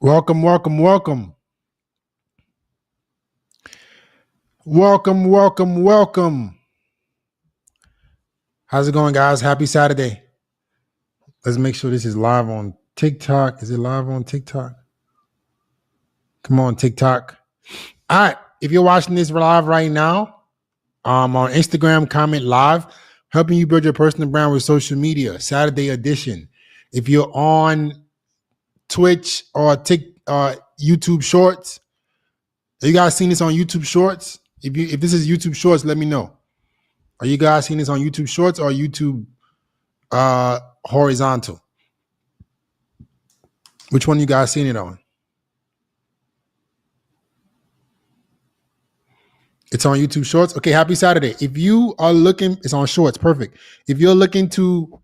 Welcome, welcome, welcome. Welcome, welcome, welcome. How's it going, guys? Happy Saturday. Let's make sure this is live on TikTok. Is it live on TikTok? Come on, TikTok. All right. If you're watching this live right now, on Instagram, comment live, helping you build your personal brand with social media, Saturday edition. If you're on Twitch or YouTube Shorts, have you guys seen this on YouTube Shorts? If this is YouTube Shorts, let me know. Are you guys seeing this on YouTube Shorts or YouTube horizontal? Which one you guys seeing it on? It's on YouTube Shorts. Okay, happy Saturday. If you are looking, it's on Shorts, perfect. If you're looking to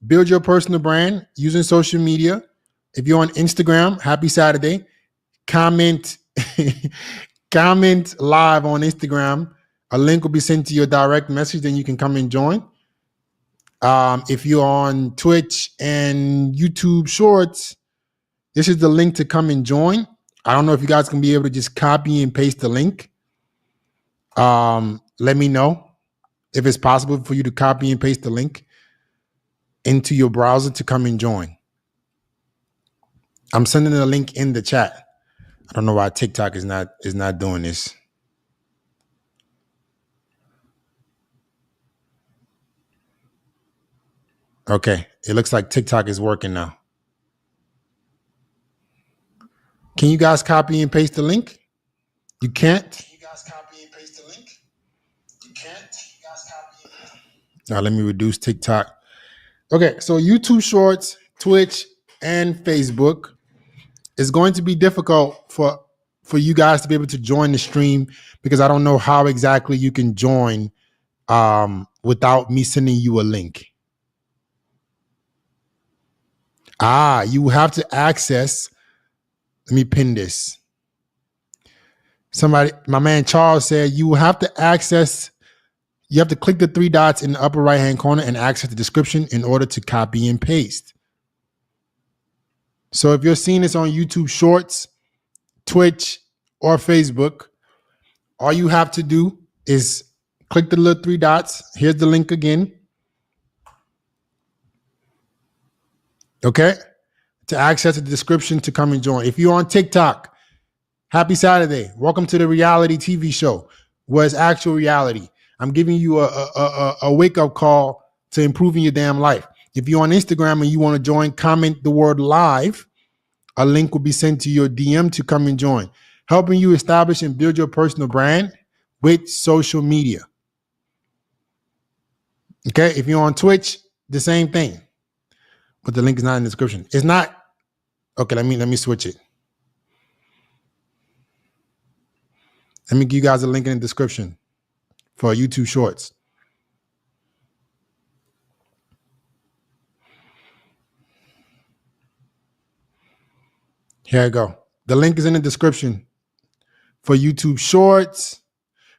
build your personal brand using social media, if you're on Instagram, happy Saturday. Comment, comment live on Instagram. A link will be sent to your direct message, then you can come and join. If you're on Twitch and YouTube Shorts, this is the link to come and join. I don't know if you guys can be able to just copy and paste the link. Let me know if it's possible for you to copy and paste the link into your browser to come and join. I'm sending the link in the chat. I don't know why TikTok is not doing this. Okay, it looks like TikTok is working now. Can you guys copy and paste the link? You can't? Can you guys copy and paste the link? You can't? You guys copy and paste the link? Now let me reduce TikTok. Okay, so YouTube Shorts, Twitch, and Facebook is going to be difficult for you guys to be able to join the stream because I don't know how exactly you can join without me sending you a link. You have to access. Let me pin this. Somebody, my man Charles said you have to access, you have to click the three dots in the upper right-hand corner and access the description in order to copy and paste. So if you're seeing this on YouTube Shorts, Twitch, or Facebook, all you have to do is click the little three dots. Here's the link again. Okay? To access the description to come and join. If you're on TikTok, happy Saturday. Welcome to the reality TV show where it's actual reality. I'm giving you a wake-up call to improving your damn life. If you're on Instagram and you want to join, comment the word live. A link will be sent to your DM to come and join. Helping you establish and build your personal brand with social media. Okay, if you're on Twitch, the same thing. But the link is not in the description. It's not. Okay, let me switch it. Let me give you guys a link in the description for YouTube Shorts. Here I go. The link is in the description for YouTube Shorts.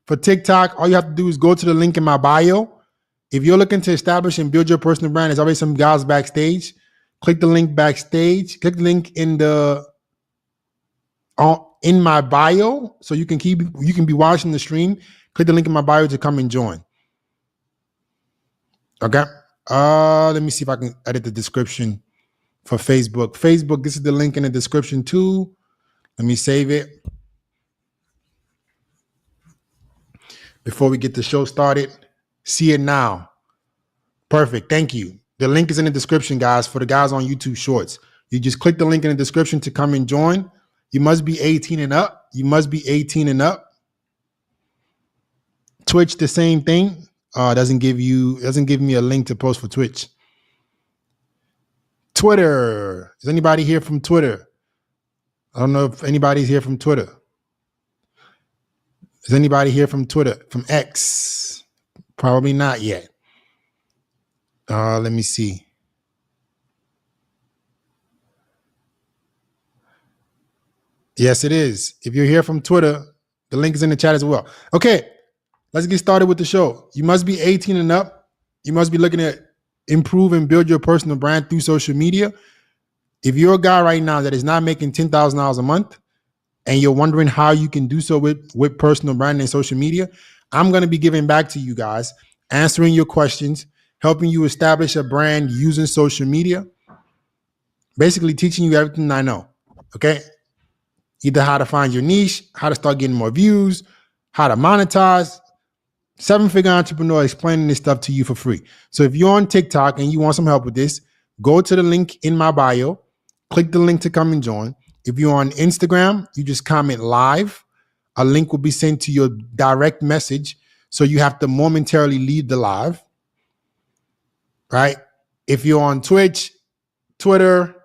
For TikTok, all you have to do is go to the link in my bio. If you're looking to establish and build your personal brand, there's always some guys backstage. Click the link backstage. Click the link in my bio so you can be watching the stream. Click the link in my bio to come and join. Okay. Let me see if I can edit the description for Facebook. Facebook, this is the link in the description too. Let me save it. Before we get the show started, see it now. Perfect. Thank you. The link is in the description, guys, for the guys on YouTube Shorts. You just click the link in the description to come and join. You must be 18 and up. You must be 18 and up. Twitch, the same thing. Doesn't give me a link to post for Twitch. Twitter. Is anybody here from Twitter? I don't know if anybody's here from Twitter. Is anybody here from Twitter? From X? Probably not yet. Let me see. Yes, it is. If you're here from Twitter, the link is in the chat as well. Okay, let's get started with the show. You must be 18 and up. You must be looking at improve and build your personal brand through social media. If you're a guy right now that is not making $10,000 a month and you're wondering how you can do so with personal branding and social media, I'm going to be giving back to you guys, answering your questions, helping you establish a brand using social media, basically teaching you everything I know. Okay. Either how to find your niche, how to start getting more views, how to monetize. 7-figure entrepreneur explaining this stuff to you for free. So if you're on TikTok and you want some help with this, go to the link in my bio, click the link to come and join. If you're on Instagram, you just comment live. A link will be sent to your direct message. So you have to momentarily leave the live, right? If you're on Twitch, Twitter,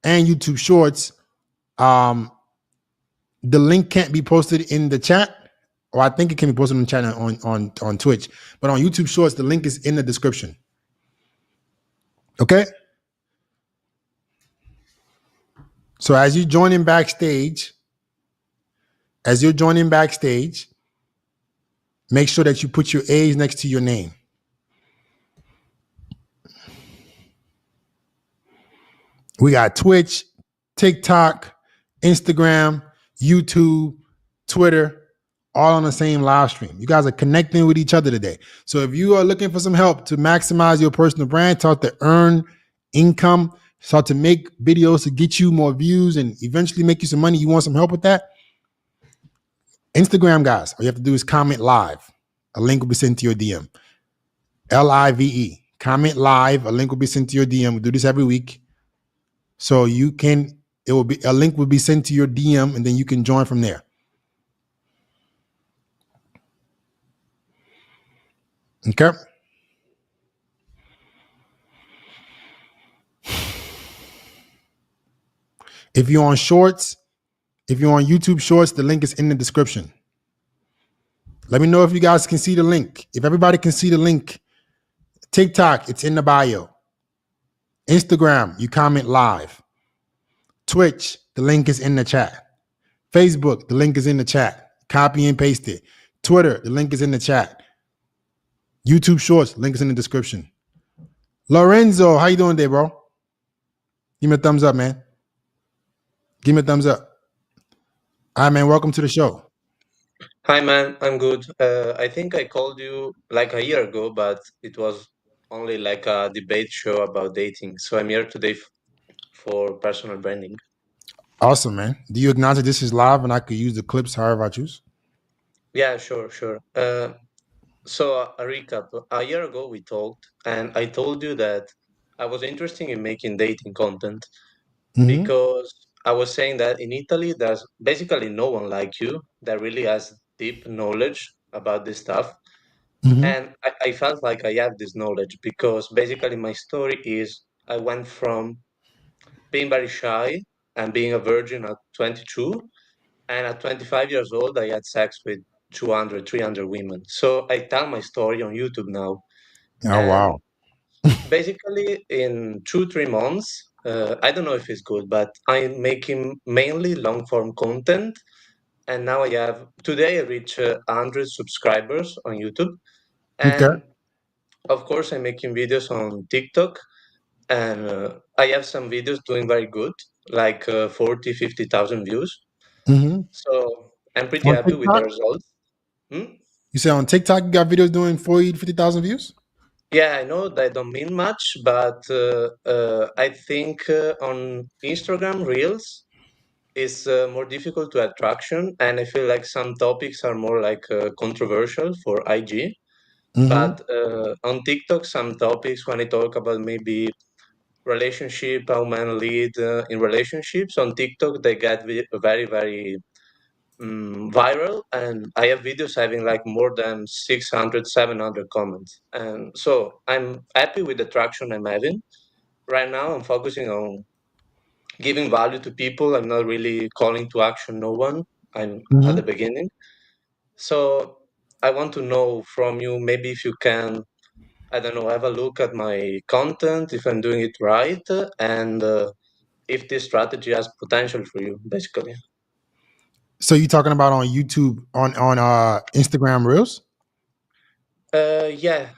and YouTube Shorts, the link can't be posted in the chat. Or I think it can be posted in the chat on Twitch. But on YouTube Shorts, the link is in the description. Okay? So as you're joining backstage, make sure that you put your A's next to your name. We got Twitch, TikTok, Instagram, YouTube, Twitter, all on the same live stream. You guys are connecting with each other today. So if you are looking for some help to maximize your personal brand, start to earn income, start to make videos to get you more views and eventually make you some money, you want some help with that? Instagram, guys, all you have to do is comment live. A link will be sent to your DM. LIVE. Comment live. A link will be sent to your DM. We do this every week. So you can, it will be, a link will be sent to your DM and then you can join from there. Okay. If you're on Shorts, if you're on YouTube Shorts, the link is in the description. Let me know if you guys can see the link. If everybody can see the link, TikTok, it's in the bio. Instagram, you comment live. Twitch, the link is in the chat. Facebook, the link is in the chat. Copy and paste it. Twitter, the link is in the chat. YouTube Shorts, link is in the description. Lorenzo, how you doing today, bro? Give me a thumbs up, man. Give me a thumbs up. All right, man, welcome to the show. Hi, man. I'm good. I think I called you like a year ago, but it was only like a debate show about dating. So I'm here today for personal branding. Awesome, man. Do you acknowledge that this is live and I could use the clips however I choose? Yeah, sure, sure. So a recap. A year ago we talked, and I told you that I was interested in making dating content because I was saying that in Italy there's basically no one like you that really has deep knowledge about this stuff. And I felt like I have this knowledge because basically my story is I went from being very shy and being a virgin at 22, and at 25 years old, I had sex with 200, 300 women. So I tell my story on YouTube now. Oh, And wow. basically, in 2, 3 months, I don't know if it's good, but I'm making mainly long form content. And now I have, today I reach 100 subscribers on YouTube. Okay. And of course, I'm making videos on TikTok, and I have some videos doing very good, like 40, 50,000 views. So I'm pretty On happy with the TikTok? results. Hmm? You say on TikTok you got videos doing 40 to 50,000 views? Yeah, I know that don't mean much, but I think on Instagram Reels is more difficult to attraction, and I feel like some topics are more like controversial for IG. But on TikTok, some topics when I talk about maybe relationship, how men lead in relationships on TikTok, they get very, very viral. And I have videos having like more than 600, 700 comments. And so I'm happy with the traction I'm having. Right now, I'm focusing on giving value to people. I'm not really calling to action no one. I'm at the beginning. So I want to know from you, maybe if you can, I don't know, have a look at my content, if I'm doing it right, and if this strategy has potential for you, basically. So you talking about on YouTube, on Instagram Reels? Yeah,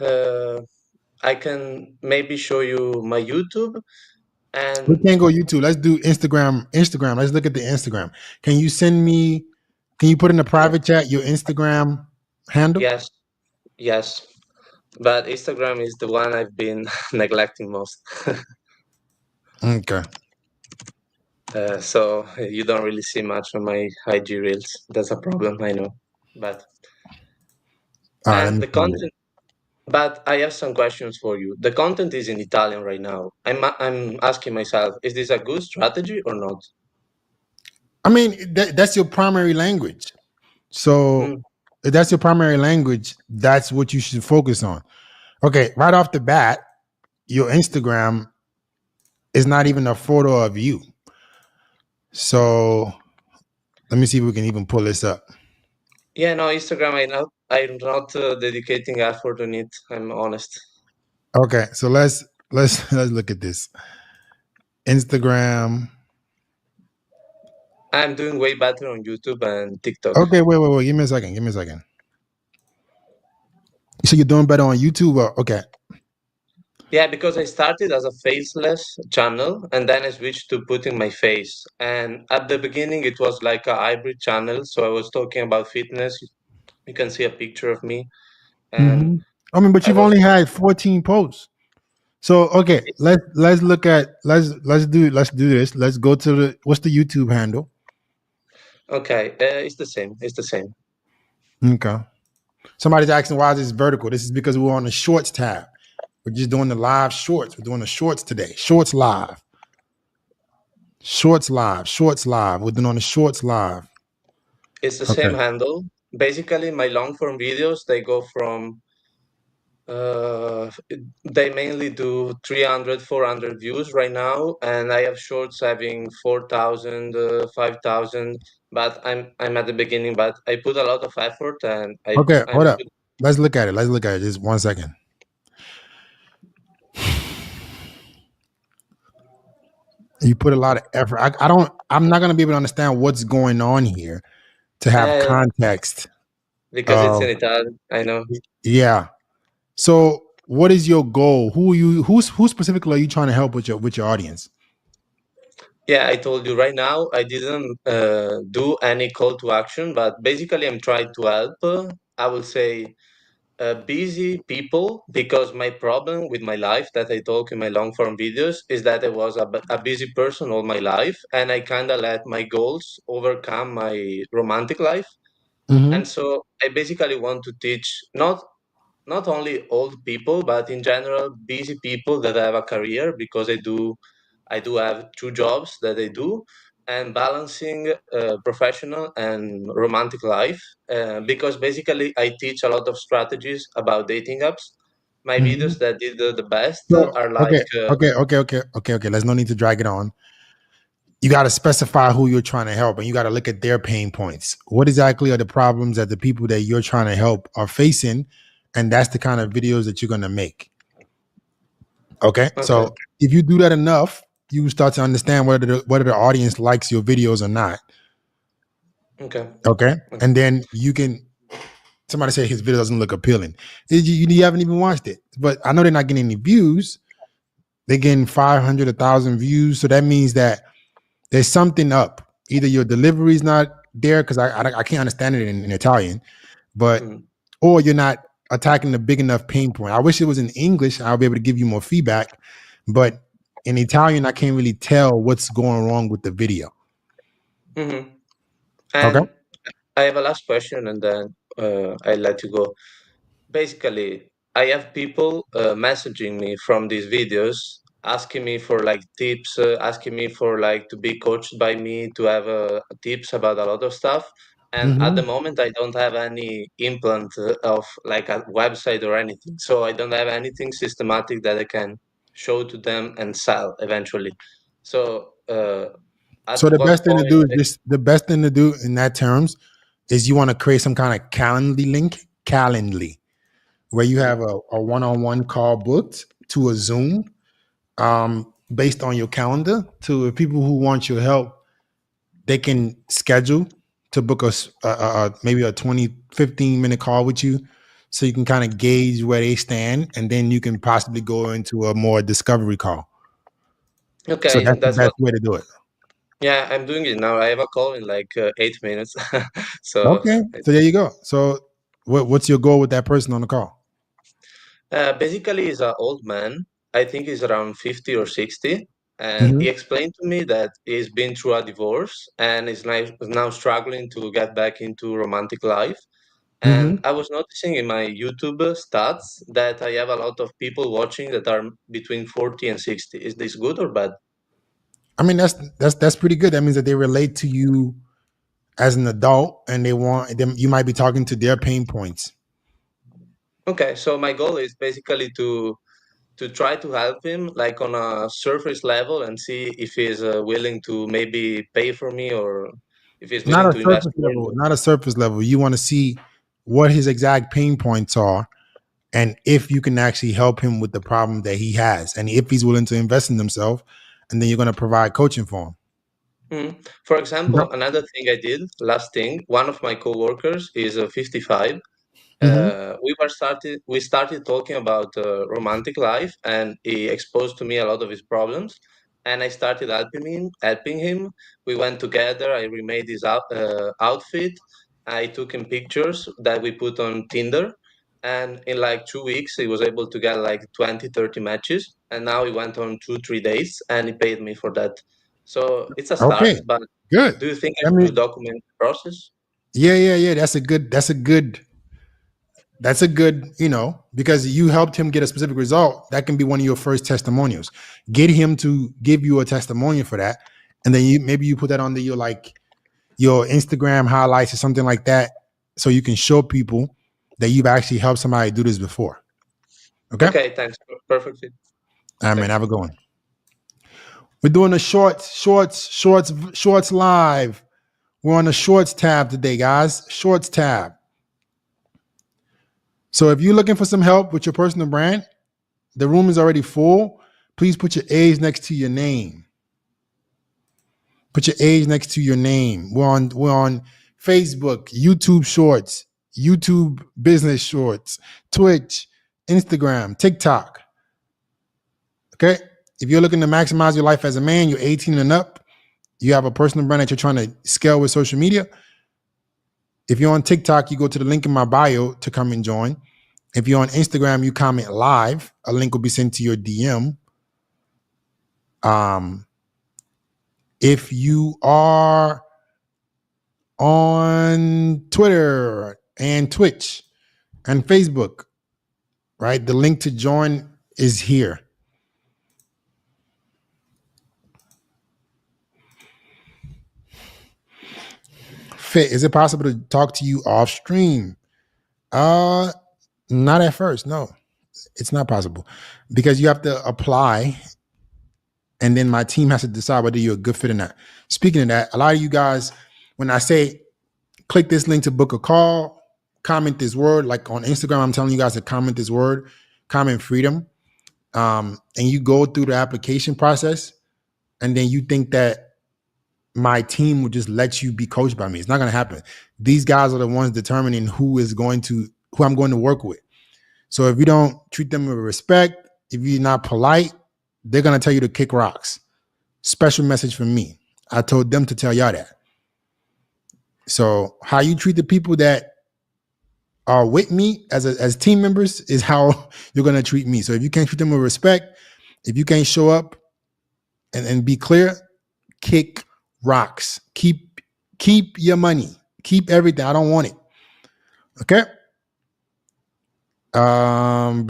I can maybe show you my YouTube. We And can't go YouTube. Let's do Instagram. Instagram. Let's look at the Instagram. Can you send me? Can you put in the yeah, private chat your Instagram handle? yes, yes. But Instagram is the one I've been neglecting most. Okay. So you don't really see much on my IG reels. That's a problem, I know. But All right. Let and me the find it. content. But I have some questions for you. The content is in Italian right now. I'm asking myself, is this a good strategy or not? I mean, that's your primary language. So Mm, if that's your primary language, that's what you should focus on. Okay. Right off the bat, your Instagram is not even a photo of you. So let me see if we can even pull this up. yeah, no, Instagram. I'm not dedicating effort on it. I'm honest. Okay. So let's look at this. Instagram. I'm doing way better on YouTube and TikTok. Okay, wait. Give me a second. Give me a second. So you're doing better on YouTube? Okay. Yeah, because I started as a faceless channel and then I switched to putting my face. And at the beginning, it was like a hybrid channel. So I was talking about fitness. You can see a picture of me. And hmm I mean, but I you've was, only had 14 posts. So okay, let's look at let's do this. Let's go to the what's the YouTube handle? okay, it's the same. It's the same. Okay. Somebody's asking why is this vertical? This is because we're on the shorts tab. We're just doing the live shorts. We're doing the shorts today. Shorts live. Shorts live. Shorts live. We're doing on the shorts live. It's the Okay. same handle. Basically, my long form videos, they go from Uh, they mainly do 300, 400 views right now, and I have shorts having 4,000, 5,000. But I'm at the beginning, but I put a lot of effort, and Okay. I'm Hold up. Let's look at it. Let's look at it. Just 1 second. You put a lot of effort. I don't. I'm not gonna be able to understand what's going on here to have uh, context because it's in of. Italian. I know. Yeah. So, what is your goal? Who are you? Who specifically are you trying to help with your audience? Yeah, I told you right now. I didn't do any call to action, but basically, I'm trying to help. I will say busy people because my problem with my life that I talk in my long form videos is that I was a busy person all my life and I kind of let my goals overcome my romantic life. Mm-hmm. And so I basically want to teach not only old people but in general busy people that have a career because I do have two jobs that I do and balancing professional and romantic life because basically I teach a lot of strategies about dating apps. My Mm-hmm. videos that did the best So, are like, okay. Let's no need to drag it on. You got to specify who you're trying to help, and you got to look at their pain points. What exactly are the problems that the people that you're trying to help are facing, and that's the kind of videos that you're going to make. Okay, okay, so if you do that enough, you start to understand whether the audience likes your videos or not. okay, Okay, okay. and then you can. Somebody say his video doesn't look appealing. You haven't even watched it, but I know they're not getting any views. They're getting 500, 1,000 views, so that means that there's something up. Either your delivery is not there because I can't understand it in Italian, but Mm. or you're not attacking the big enough pain point. I wish it was in English. I'll be able to give you more feedback, but in Italian, I can't really tell what's going wrong with the video. Hmm. Okay. And I have a last question and then I let you go. Basically, I have people messaging me from these videos, asking me for like tips, asking me for like to be coached by me, to have tips about a lot of stuff. And at the Mm-hmm. moment, I don't have any implant of like a website or anything. So I don't have anything systematic that I can show to them and sell eventually. So So at the what best thing to point? do is just the best thing to do in that terms is you want to create some kind of Calendly link, Calendly, where you have a one-on-one call booked to a Zoom based on your calendar to people who want your help. They can schedule to book maybe a 20-15 minute call with you so you can kind of gauge where they stand and then you can possibly go into a more discovery call. So Okay, that's the that's best what. way to do it. Yeah, I'm doing it now. I have a call in like 8 minutes. So Okay. So there you go. So what's your goal with that person on the call? basically, he's an old man. I think he's around 50 or 60. And he Hmm. explained to me that he's been through a divorce and is now struggling to get back into romantic life. And Hmm. I was noticing in my YouTube stats that I have a lot of people watching that are between 40 and 60. Is this good or bad? I mean, that's pretty good. That means that they relate to you as an adult, and they want them. You might be talking to their pain points. Okay, so my goal is basically to try to help him like on a surface level and see if he's willing to maybe pay for me or if he's Not willing a to invest surface more in level. me. Not a surface level. You want to see what his exact pain points are, and if you can actually help him with the problem that he has, and if he's willing to invest in himself, and then you're going to provide coaching for him. For Okay. example, another thing I did, last thing, one of my coworkers is 55. Hmm. We started talking about romantic life, and he exposed to me a lot of his problems, and I started helping him. We went together. I remade his outfit. I took him pictures that we put on Tinder, and in like 2 weeks he was able to get like 20, 30 matches, and now he went on 2, 3 days and he paid me for that. So it's a start, Okay. but Good. do you think I I should mean, document the process? yeah, yeah, yeah. That's a good, because you helped him get a specific result. That can be one of your first testimonials. Get him to give you a testimonial for that. And then maybe you put that on your Instagram highlights or something like that. So you can show people that you've actually helped somebody do this before. Okay. All Okay, thanks. Perfect. right, man. Thanks. Have a good one. We're doing a shorts live. We're on the shorts tab today, guys. Shorts tab. So if you're looking for some help with your personal brand, the room is already full. Please put your age next to your name. Put your age next to your name. We're on Facebook, YouTube Shorts, YouTube Business Shorts, Twitch, Instagram, TikTok. Okay. If you're looking to maximize your life as a man, you're 18 and up, you have a personal brand that you're trying to scale with social media. If you're on TikTok, you go to the link in my bio to come and join. If you're on Instagram, you comment live. A link will be sent to your DM. Um, if you are on Twitter and Twitch and Facebook, right? The link to join is here. Fit, is it possible to talk to you off stream? Uh, Not at first. No, it's not possible because you have to apply and then my team has to decide whether you're a good fit or not. Speaking of that, a lot of you guys, when I say click this link to book a call, comment this word, like on Instagram, I'm telling you guys to comment this word, comment freedom. And you go through the application process, and then you think that my team will just let you be coached by me. It's not going to happen. These guys are the ones determining who I'm going to work with. So if you don't treat them with respect, if you're not polite, they're going to tell you to kick rocks. Special message from me. I told them to tell y'all that. So how you treat the people that are with me as team members is how you're going to treat me. So if you can't treat them with respect, if you can't show up and be clear, kick rocks. Keep your money. Keep everything. I don't want it. Okay. Um,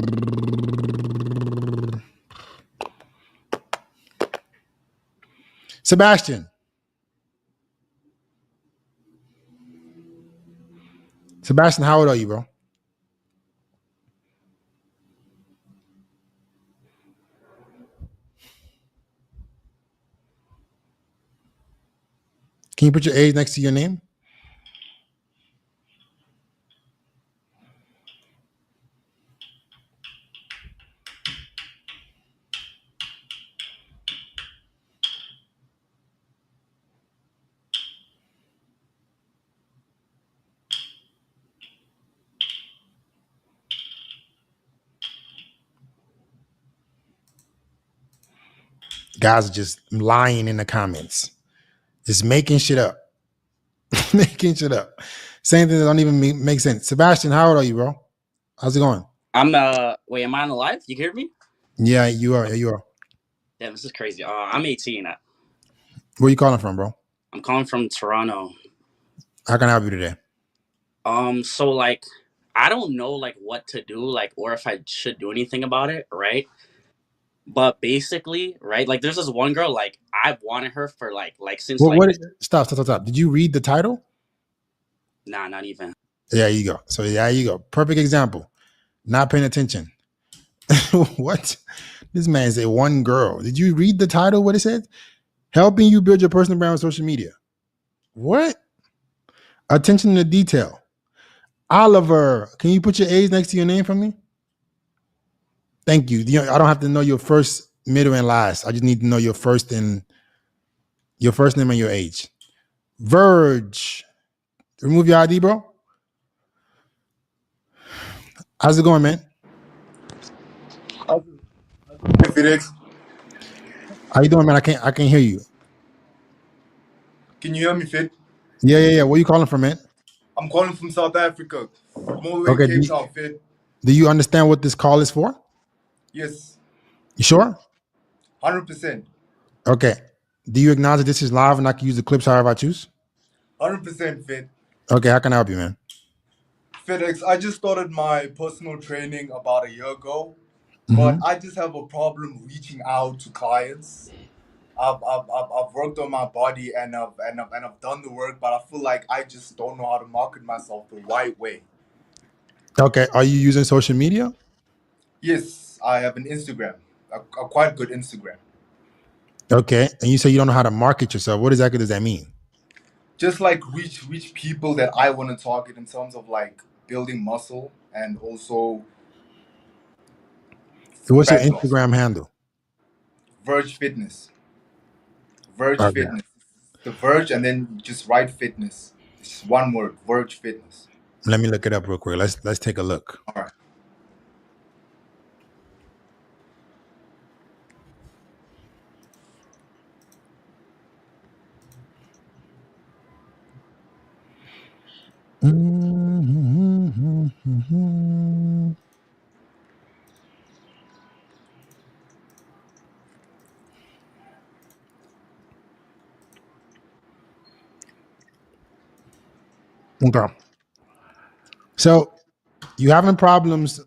Sebastian. Sebastian, how old are you, bro? Can you put your age next to your name? Guys are just lying in the comments, just making shit up, making shit up, saying things that don't even make sense. Sebastian, how old are you, bro? How's it going? I'm wait, am I on the live? You can hear me? Yeah, you are. Yeah, you are. Damn, this is crazy. I'm 18. Where you calling from, bro? I'm calling from Toronto. How can I help you today? So like I don't know like what to do, like, or if I should do anything about it, right? But basically, right, like there's this one girl, like I've wanted her for like since Well, like stop. Did you read the title? nah, not even. Yeah, you go. So yeah, you go. Perfect example. Not paying attention. What? This man said one girl. Did you read the title? What it said? Helping you build your personal brand on social media. What? Attention to detail. Oliver, can you put your A's next to your name for me? Thank you. I don't have to know your first, middle, and last. I just need to know your first name and your age. Verge. Remove your ID, bro. How's it going, man? Hey, Felix, How you doing, man? I can't hear you. can you hear me, Fit? Yeah. Where you calling from, man? I'm calling from South Africa. I'm all the way Okay. Cape Town, Fit. Do you understand what this call is for? Yes, You sure? 100%. Okay. Do you acknowledge this is live and I can use the clips however I choose? 100%, Fit. Okay. How can I help you, man? FedEx, I just started my personal training about a year ago, Mm-hmm. but I just have a problem reaching out to clients. I've worked on my body and I've done the work, but I feel like I just don't know how to market myself the right way. Okay. Are you using social media? Yes, I have an Instagram, a quite good Instagram. Okay. And you say you don't know how to market yourself. What exactly does that mean? Just like reach people that I want to target in terms of like building muscle and also What's your fat loss. Instagram handle? Verge Fitness. Verge Okay. Fitness. The Verge and then just write fitness. It's just one word, Verge Fitness. Let me look it up real quick. Let's take a look. All right. Okay. So you having problems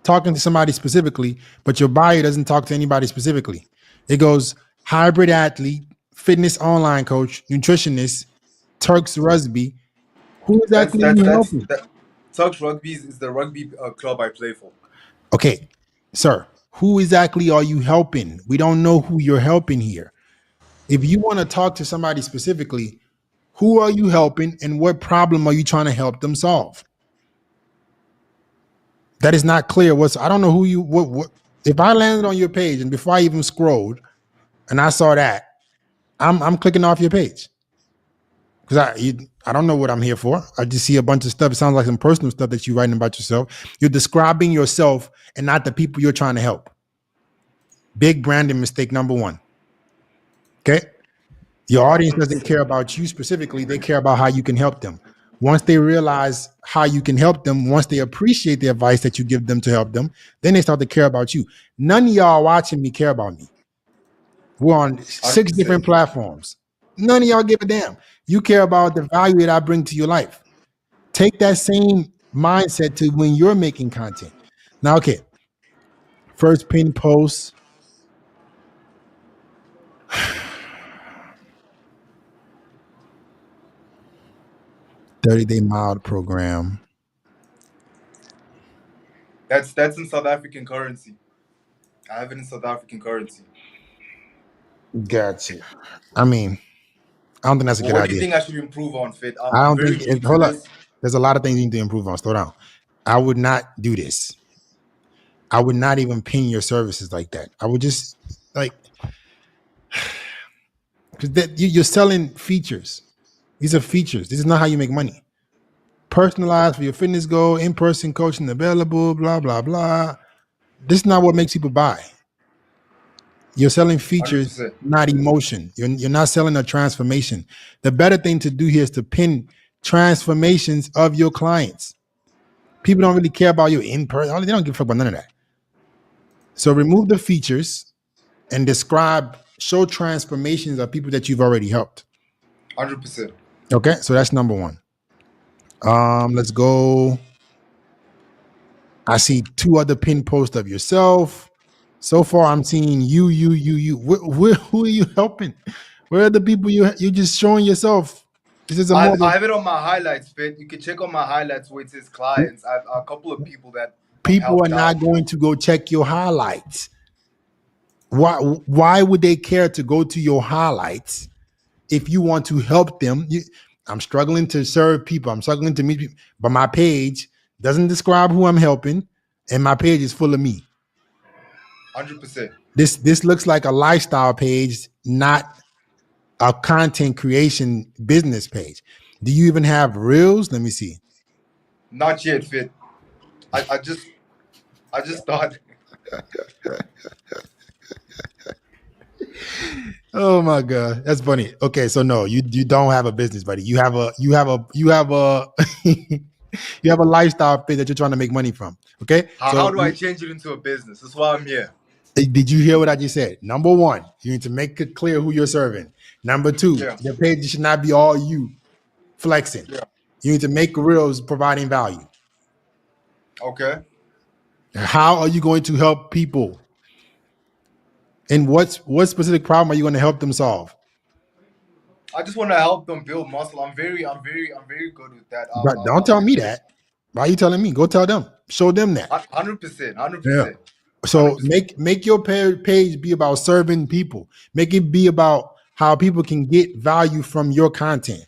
talking to somebody specifically, but your bio doesn't talk to anybody specifically. It goes hybrid athlete, fitness online coach, nutritionist, Turks Rusby. Who exactly are you helping? Turks Rugby is the rugby club I play for. Okay, sir, who exactly are you helping? We don't know who you're helping here. If you want to talk to somebody specifically, who are you helping and what problem are you trying to help them solve? That is not clear. I don't know who you, what, if I landed on your page and before I even scrolled and I saw that, I'm clicking off your page because I don't know what I'm here for. I just see a bunch of stuff. It sounds like some personal stuff that you're writing about yourself. You're describing yourself and not the people you're trying to help. Big branding mistake number one. Okay. Your audience doesn't care about you specifically. They care about how you can help them. Once they realize how you can help them, once they appreciate the advice that you give them to help them, then they start to care about you. None of y'all watching me care about me. We're on 6 100%. different platforms. None of y'all give a damn. You care about the value that I bring to your life. Take that same mindset to when you're making content. Now, okay. First pin post. "30-day mild program." That's in South African currency. I have it in South African currency. Gotcha. I mean, I don't think that's a Well, good what do you idea. think I should improve on, Fit? I I'm don't very think new to hold up. this. There's a lot of things you need to improve on. Slow down. I would not do this. I would not even pin your services like that. I would just like because you're selling features. These are features. This is not how you make money. Personalized for your fitness goal, in-person coaching available, blah, blah, blah. This is not what makes people buy. You're selling features, 100%. not emotion. You're not selling a transformation. The better thing to do here is to pin transformations of your clients. People don't really care about your in person. They don't give a fuck about none of that. So remove the features and show transformations of people that you've already helped. 100%. Okay, so that's number one. Let's go. I see 2 other pin posts of yourself. So far, I'm seeing you. Who are you helping? Where are the people you just showing yourself? This is a more I have it on my highlights, Fit. You can check on my highlights where it says clients. I have a couple of people that I've people are helped not out. going to go check your highlights. Why would they care to go to your highlights if you want to help them? I'm struggling to serve people. I'm struggling to meet people, but my page doesn't describe who I'm helping, and my page is full of me. 100%. This looks like a lifestyle page, not a content creation business page. Do you even have reels? Let me see. Not yet, Fit. I just thought. Oh my god, that's funny. Okay, so no, you don't have a business, buddy. You have a you have a lifestyle page that you're trying to make money from. Okay, How do I change it into a business? That's why I'm here. did you hear what I just said? Number one, you need to make it clear who you're serving. Number two, Yeah. the page should not be all you flexing. Yeah. You need to make reels providing value. Okay. How are you going to help people? And what specific problem are you going to help them solve? I just want to help them build muscle. I'm very good with that. But don't tell me that. Why are you telling me? Go tell them. Show them that. 100%. Yeah. 100%. So 100%. make your page be about serving people. Make it be about how people can get value from your content,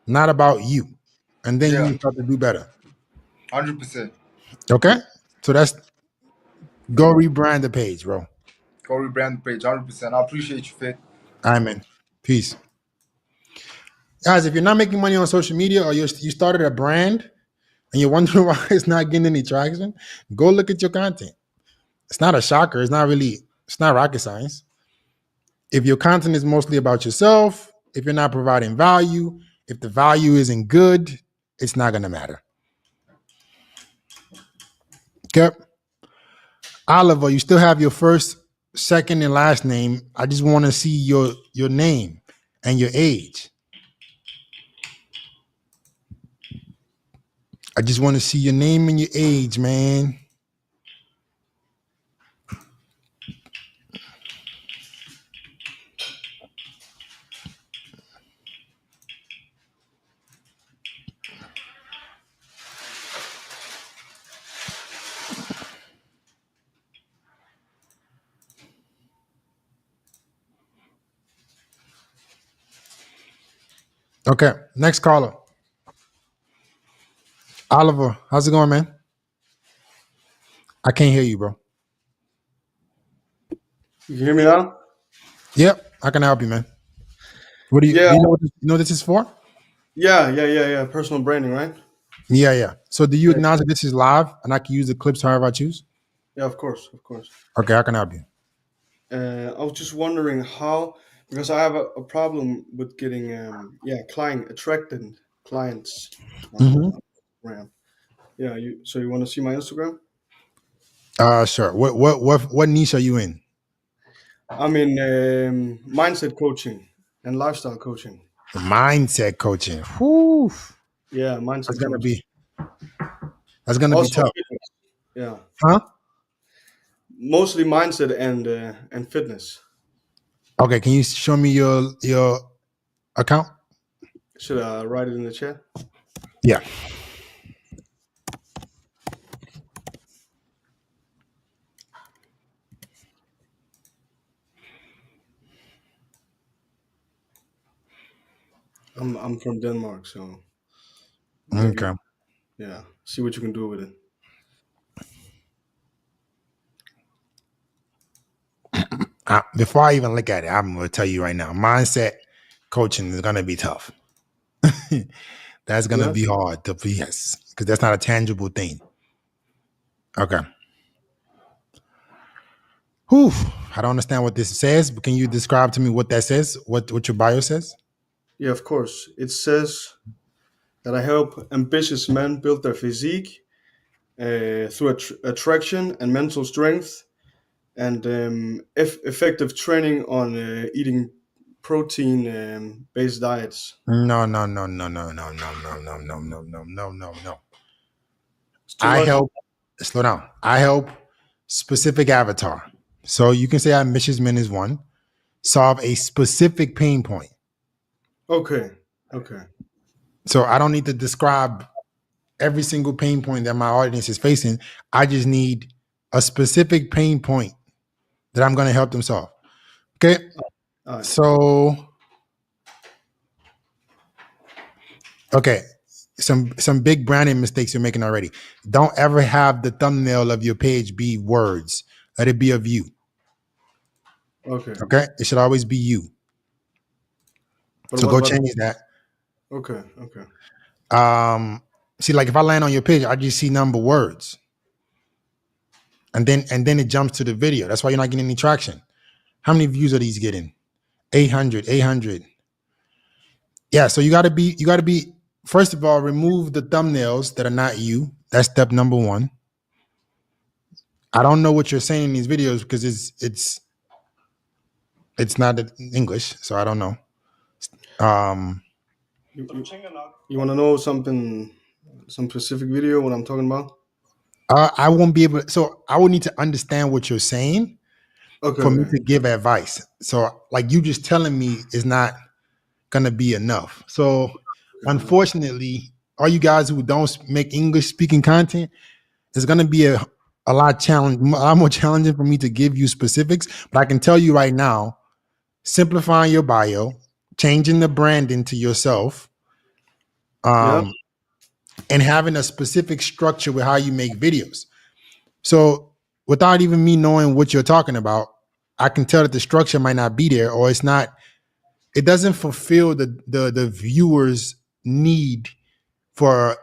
not about you. And then Yeah. you start to do better. 100%. Okay. So that's go rebrand the page, bro. Go rebrand the page. 100%. I appreciate you, Fit. All right, man. Peace. Guys, if you're not making money on social media or you started a brand and you're wondering why it's not getting any traction, go look at your content. It's not a shocker. It's not rocket science. If your content is mostly about yourself, if you're not providing value, if the value isn't good, it's not going to matter. Okay. Oliver, you still have your first, second, and last name. I just want to see your name and your age. I just want to see your name and your age, man. Okay, next caller. Oliver, how's it going, man? I can't hear you, bro. You hear me now? Yep, I can help you, man. What do you, Yeah. do you know what this is for? Yeah. Personal branding, right? Yeah. So do you Yeah. acknowledge that this is live and I can use the clips however I choose? Yeah, of course. Okay, I can help you. I was just wondering how, because I have a problem with getting attracting clients on Mm-hmm. Instagram. Yeah, so you want to see my Instagram? Sure. What niche are you in? I'm in mindset coaching and lifestyle coaching. Mindset coaching. Whew. Yeah, That's mindset gonna coaching. be Also tough. fitness. Yeah, Huh? mostly mindset and fitness. Okay, can you show me your account? Should I write it in the chat? Yeah. I'm from Denmark, so maybe Okay. yeah. See what you can do with it. Before I even look at it, I'm gonna tell you right now, mindset coaching is gonna be tough. That's gonna Yeah. be hard to yes, because that's not a tangible thing. Okay. Whew, I don't understand what this says, but can you describe to me what that says? What your bio says? Yeah, of course. It says that I help ambitious men build their physique through attraction and mental strength, and effective training on eating protein based diets. No, no, no, no, no, no, no, no, no, no, no, no, no, no, no. It's too I much. help. Slow down. I help specific avatar. So you can say ambitious men is one. Solve a specific pain point. Okay. Okay. So I don't need to describe every single pain point that my audience is facing. I just need a specific pain point that I'm going to help them solve. Okay. All right. So, okay. Some big branding mistakes you're making already. Don't ever have the thumbnail of your page be words. Let it be of you. Okay. Okay. It should always be you. But So what go about? change that. Okay. Okay. See, like if I land on your page, I just see number words. And then it jumps to the video. That's why you're not getting any traction. How many views are these getting? 800, 800. Yeah, so you gotta be, first of all, remove the thumbnails that are not you. That's step number one. I don't know what you're saying in these videos because it's not in English, so I don't know. You want to know something? Some specific video? What I'm talking about? I won't be able, so I would need to understand what you're saying Okay. for me Okay. to give advice. So like you just telling me is not gonna be enough. So unfortunately, all you guys who don't make English speaking content, it's gonna be a lot more challenging for me to give you specifics. But I can tell you right now, simplifying your bio, changing the branding to yourself, Yeah. and having a specific structure with how you make videos. So without even me knowing what you're talking about, I can tell that the structure might not be there, or it's not. It doesn't fulfill the viewer's need for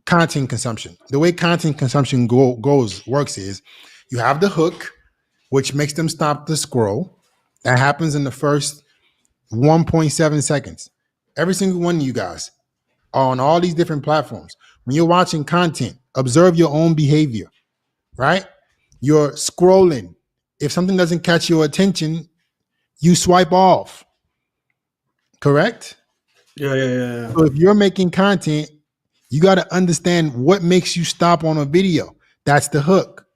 content consumption. The way content consumption works is you have the hook, which makes them stop the scroll. That happens in the first 1.7 seconds. Every single one of you guys are on all these different platforms. When you're watching content, observe your own behavior, right? You're scrolling. If something doesn't catch your attention, you swipe off, correct? Yeah. Yeah. Yeah. Yeah. So if you're making content, you got to understand what makes you stop on a video. That's the hook.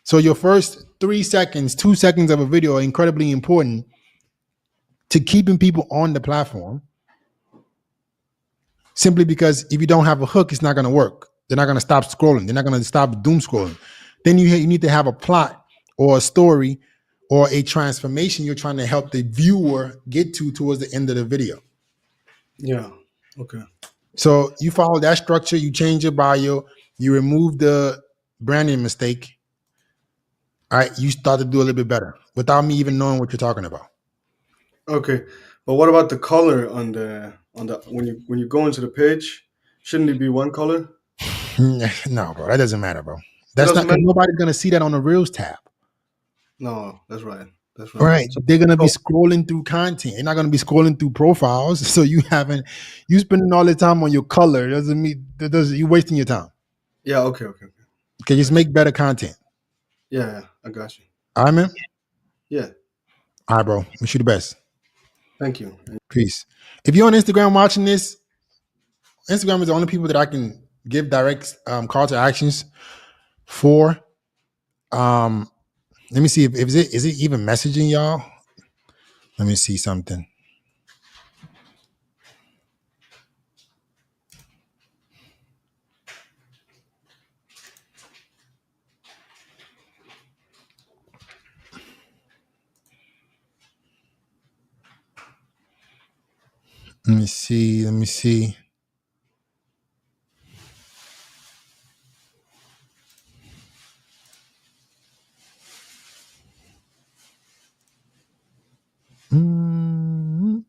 So your first 3 seconds, 2 seconds of a video are incredibly important to keeping people on the platform. Simply because if you don't have a hook, it's not going to work. They're not going to stop scrolling. They're not going to stop doom scrolling. Then you need to have a plot or a story or a transformation you're trying to help the viewer get to towards the end of the video. Yeah. Okay. So you follow that structure, you change your bio, you remove the branding mistake. All right, you start to do a little bit better without me even knowing what you're talking about. Okay. But what about the color on the when you go into the page? Shouldn't it be one color? No, bro, that doesn't matter, bro. It That's doesn't not because matter. nobody's gonna see that on the Reels tab. No, that's right. That's All right. right, So, they're gonna be so scrolling through content. They're not gonna be scrolling through profiles. So you spending all the time on your color doesn't mean you wasting your time. yeah. Okay. Okay. Okay. Okay, I just got you. make better content. Yeah. Yeah. I got you. All right, man. Yeah. All right, bro. Wish you the best. Thank you. Peace. If you're on Instagram watching this, Instagram is the only people that I can give direct call to actions for. Um, let me see if is it even messaging y'all. Let me see something. Let me see. Let me see. Mm,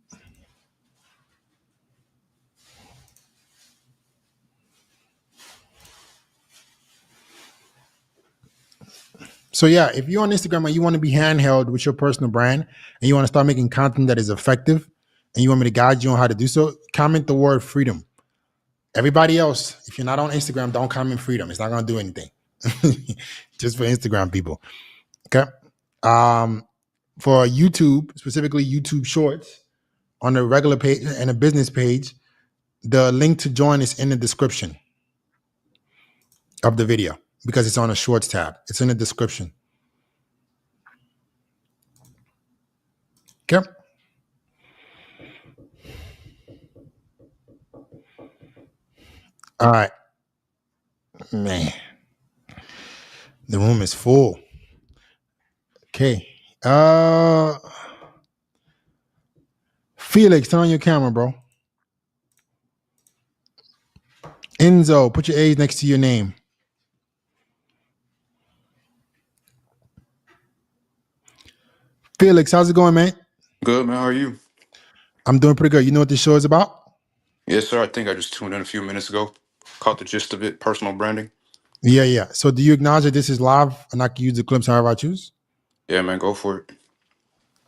So yeah, if you're on Instagram and you want to be handheld with your personal brand and you want to start making content that is effective and you want me to guide you on how to do so, comment the word freedom. Everybody else, if you're not on Instagram, don't comment freedom. It's not going to do anything. Just for Instagram people. Okay. For YouTube, specifically YouTube Shorts, on the regular page and a business page, the link to join is in the description of the video because it's on a Shorts tab. It's in the description. Okay. All right. Man, the room is full. Okay. Felix, turn on your camera, bro. Enzo, put your A's next to your name. Felix, how's it going, man? Good, man. How are you? I'm doing pretty good. You know what this show is about? Yes, sir. I think I just tuned in a few minutes ago. Caught the gist of it. Personal branding. Yeah. So do you acknowledge that this is live and I can use the clips however I choose? Yeah, man. Go for it.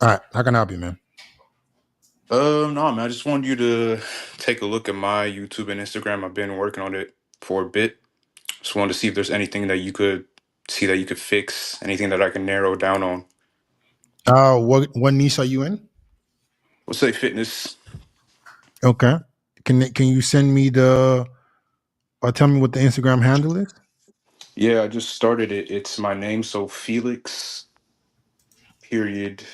All right. How can I help you, man? No, man. I just wanted you to take a look at my YouTube and Instagram. I've been working on it for a bit. Just wanted to see if there's anything that you could see that you could fix. Anything that I can narrow down on. What niche are you in? Let's say fitness. Okay. Can you send me or tell me what the Instagram handle is? Yeah, I just started it. It's my name, so Felix. Period.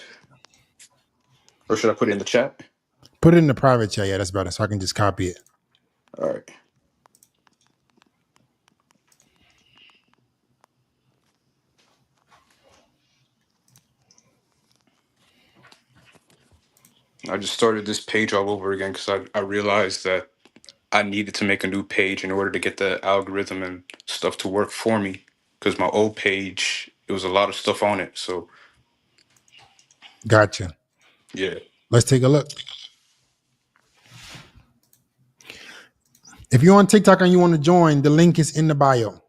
Or should I put it in the chat? Put it in the private chat. Yeah, that's better. So I can just copy it. All right. I just started this page all over again because I realized that I needed to make a new page in order to get the algorithm and stuff to work for me. Because my old page, it was a lot of stuff on it. So Gotcha. yeah. Let's take a look. If you're on TikTok and you want to join, the link is in the bio.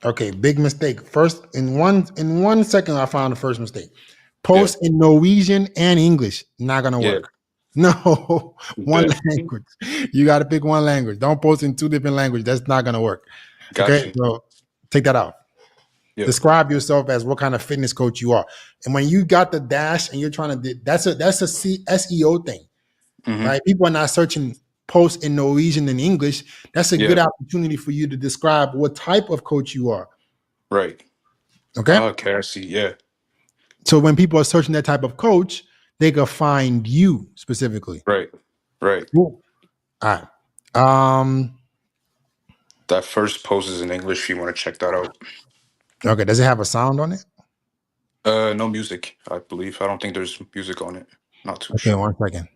Okay, big mistake. First, in one second, I found the first mistake. Yeah. Post in Norwegian and English, not gonna Yeah. work. No, one Okay. language. You got to pick one language. Don't post in two different languages. That's not gonna work. Okay, Gotcha. so take that out. Yep. Describe yourself as what kind of fitness coach you are. And when you got the dash and you're trying to, that's a SEO thing, Mm-hmm. right? People are not searching posts in Norwegian and English. That's a good Yeah. opportunity for you to describe what type of coach you are. Right. Okay. Okay, I see. Yeah. So when people are searching that type of coach, they can find you specifically. Right. Right. Cool. All right. That first post is in English if you want to check that out. Okay. Does it have a sound on it? No music, I believe. I don't think there's music on it. Not too Okay, sure. 1 second.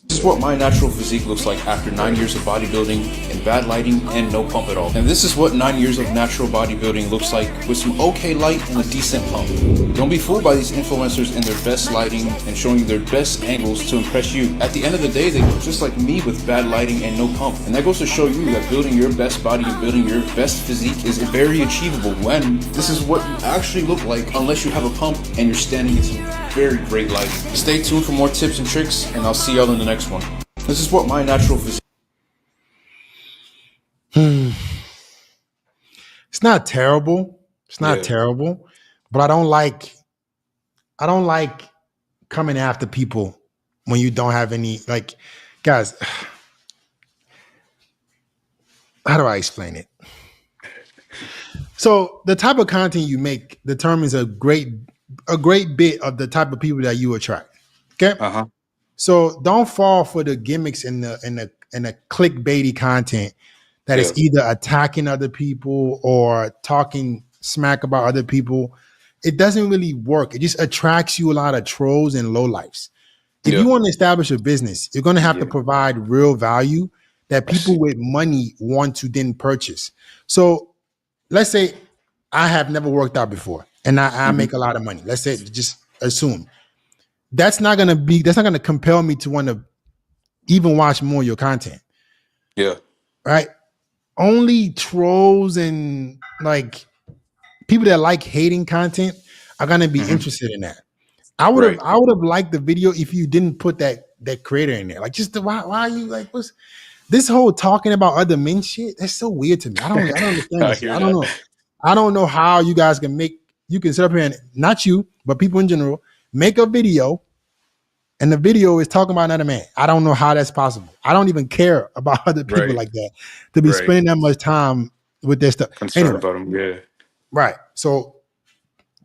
This is what my natural physique looks like after 9 years of bodybuilding in bad lighting and no pump at all. And this is what 9 years of natural bodybuilding looks like with some okay light and a decent pump. Don't be fooled by these influencers and their best lighting and showing you their best angles to impress you. At the end of the day, they look just like me with bad lighting and no pump. And that goes to show you that building your best body and building your best physique is very achievable when this is what you actually look like unless you have a pump and you're standing in some very great lighting. Stay tuned for more tips and tricks, and I'll see y'all in the next one. This is what my natural physique. It's not terrible. It's not terrible, but I don't like coming after people when you don't have any, like, guys, how do I explain it? So the type of content you make determines a great bit of the type of people that you attract. Okay. Uh-huh. So don't fall for the gimmicks and the clickbaity content that is either attacking other people or talking smack about other people. It doesn't really work. It just attracts you a lot of trolls and lowlifes. If you want to establish a business, you're going to have to provide real value that people with money want to then purchase. So let's say I have never worked out before, and I Mhm. make a lot of money. Let's say, just assume that's not gonna compel me to want to even watch more of your content, Yeah. right? Only trolls and like people that like hating content are gonna be Hmm. interested in that. I would have Right. liked the video if you didn't put that creator in there. Like, just why are you like, what's this whole talking about other men shit? That's so weird to me. I don't understand I this shit. hear I don't that. know. I don't know how you guys can sit up here and, not you, but people in general, make a video and the video is talking about another man. I don't know how that's possible. I don't even care about other people Right. like that to be Right. spending that much time with their stuff. Concerned Anyway, about them. Yeah. right. So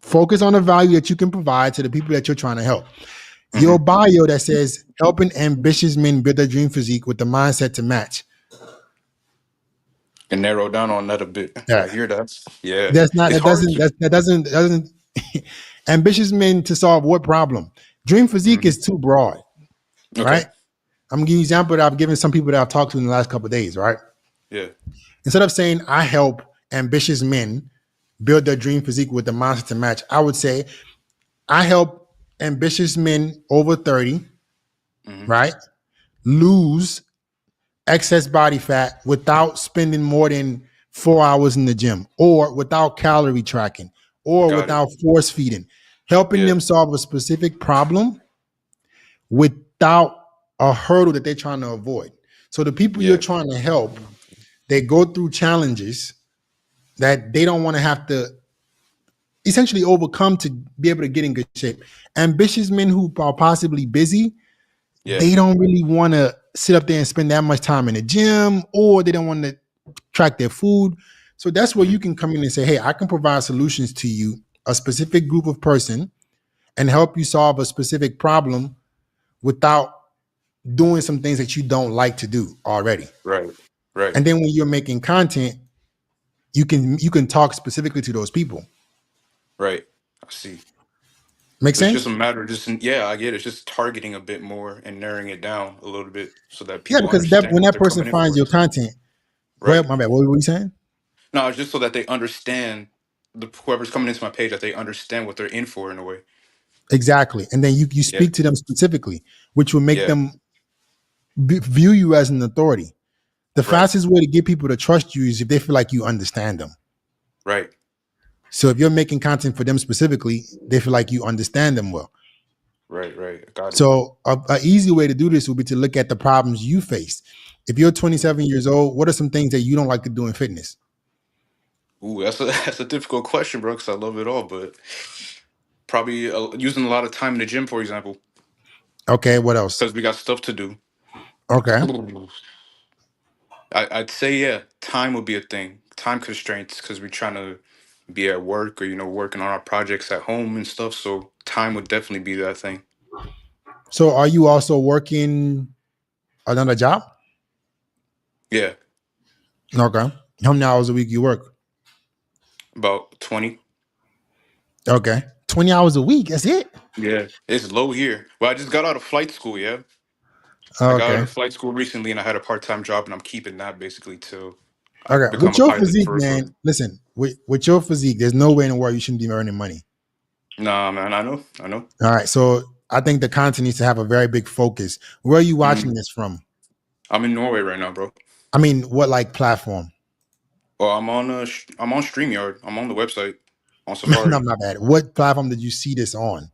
focus on the value that you can provide to the people that you're trying to help. Hmm. Your bio that says helping ambitious men build their dream physique with the mindset to match. And narrow down on that a bit. Yeah. I hear that. Yeah. That's not It's hard to. that doesn't ambitious men to solve what problem? Dream physique Mhm. is too broad, Okay. right? I'm gonna give you an example that I've given some people that I've talked to in the last couple of days, right? Yeah. Instead of saying I help ambitious men build their dream physique with the mindset to match, I would say I help ambitious men over 30, Hmm. right? Lose excess body fat without spending more than 4 hours in the gym, or without calorie tracking, or Got it. without force feeding, helping Yeah. them solve a specific problem without a hurdle that they're trying to avoid. So the people you're Yeah. trying to help, they go through challenges that they don't want to have to essentially overcome to be able to get in good shape. Ambitious men who are possibly busy, Yeah. they don't really want to sit up there and spend that much time in the gym, or they don't want to track their food. So that's where Hmm. you can come in and say, hey, I can provide solutions to you, a specific group of person, and help you solve a specific problem without doing some things that you don't like to do already. Right. Right. And then when you're making content, you can talk specifically to those people. Right. I see. Make So it's just sense? a matter of just, yeah, I get it. It's just targeting a bit more and narrowing it down a little bit so that Yeah, people because that understand when what that they're person coming in finds for. your content, go Right. ahead, my bad. What were you saying? No, it's just so that they understand whoever's coming into my page, that they understand what they're in for in a way. Exactly. And then you Yeah. speak to them specifically, which will make Yeah. them view you as an authority. The Right. fastest way to get people to trust you is if they feel like you understand them. Right. So if you're making content for them specifically, they feel like you understand them well. Right. Right. Got it. So a easy way to do this would be to look at the problems you face. If you're 27 years old, what are some things that you don't like to do in fitness? Ooh, that's a that's a difficult question, bro. Because I love it all, but probably using a lot of time in the gym, for example, Okay, what else? because we got stuff to do. Okay. I'd say, yeah, time would be a thing. Time constraints, because we're trying to be at work, or working on our projects at home and stuff. So time would definitely be that thing. So are you also working another job? Yeah, Okay. How many hours a week you work? about 20. Okay. 20 hours a week. That's it. Yeah, it's low here. Well, I just got out of flight school. Yeah, I got out Okay. of flight school recently, and I had a part-time job, and I'm keeping that basically till I Okay. become With a your pilot physique, for real. man, listen, with your physique, there's no way in the world you shouldn't be earning money. Nah, man, I know, I know. All right. So I think the content needs to have a very big focus. Where are you watching Mhm. this from? I'm in Norway right now, bro. I mean, what like platform? Well, I'm on StreamYard. I'm on the website on No, Safari. my bad. What platform did you see this on?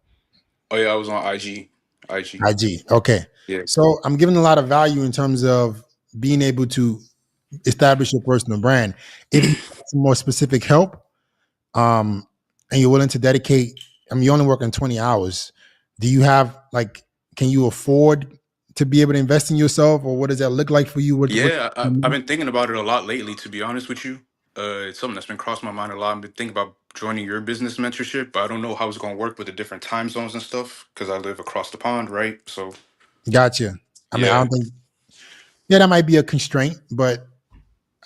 Oh yeah, I was on IG. IG. IG. Okay. Yeah. So I'm giving a lot of value in terms of being able to establish your personal brand. If you want some more specific help, and you're willing to dedicate, I mean, you're only working 20 hours. Do you have like, can you afford to be able to invest in yourself, or what does that look like for you? What Yeah, I've been thinking about it a lot lately, to be honest with you. It's something that's been crossing my mind a lot. I've been thinking about joining your business mentorship, but I don't know how it's going to work with the different time zones and stuff because I live across the pond, right? So, Gotcha. I mean, I yeah. don't think, yeah, that might be a constraint, but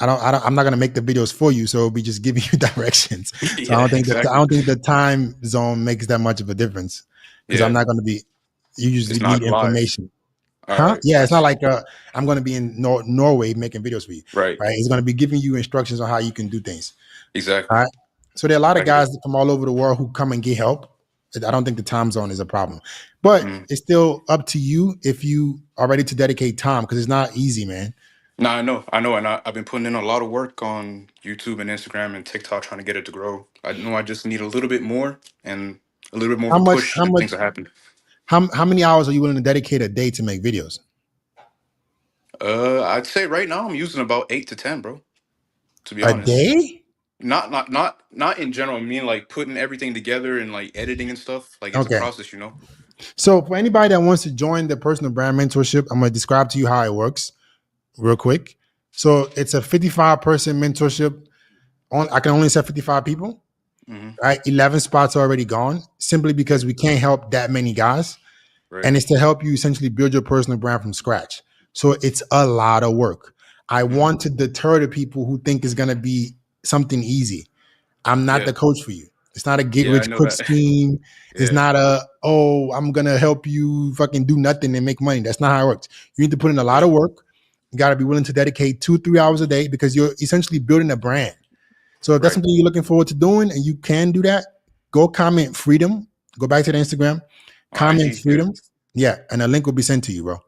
I'm not gonna make the videos for you, so it'll be just giving you directions. So Yeah, I exactly. don't think the time zone makes that much of a difference, because I'm Yeah, not gonna be. You it's usually need not live. information, All huh? right, Yeah, I it's not see. like I'm gonna be in Norway making videos for you, Right, right? It's gonna be giving you instructions on how you can do things. All exactly. right. So there are a lot of I hear guys from all over the world who come and get help. I don't think the time zone is a problem, but it's still up to you if you are ready to dedicate time, because it's not easy, man. No, I know, and I've been putting in a lot of work on YouTube and Instagram and TikTok trying to get it to grow. I know I just need a little bit more and a little bit more of How a much? push, How and much? things will happen. How many hours are you willing to dedicate a day to make videos? I'd say right now I'm using about 8 to 10, bro. To be A honest, day? not in general. I mean, like putting everything together and like editing and stuff. Like it's a Okay. process, you know. So for anybody that wants to join the personal brand mentorship, I'm going to describe to you how it works real quick. So it's a 55-person mentorship. I can only accept 55 people. Mm-hmm. Right, 11 spots are already gone, simply because Yeah. we can't help that many guys. Right. And it's to help you essentially build your personal brand from scratch. So it's a lot of work. I want to deter the people who think it's going to be something easy. I'm not the coach for you. It's not a get Yeah, I rich know quick that. scheme. It's Yeah. not I'm going to help you fucking do nothing and make money. That's not how it works. You need to put in a lot of work. You got to be willing to dedicate 2-3 hours a day, because you're essentially building a brand. So if that's Right. something you're looking forward to doing and you can do that, go comment freedom. Go back to the Instagram, On comment IG. freedom. Yeah, and a link will be sent to you, bro.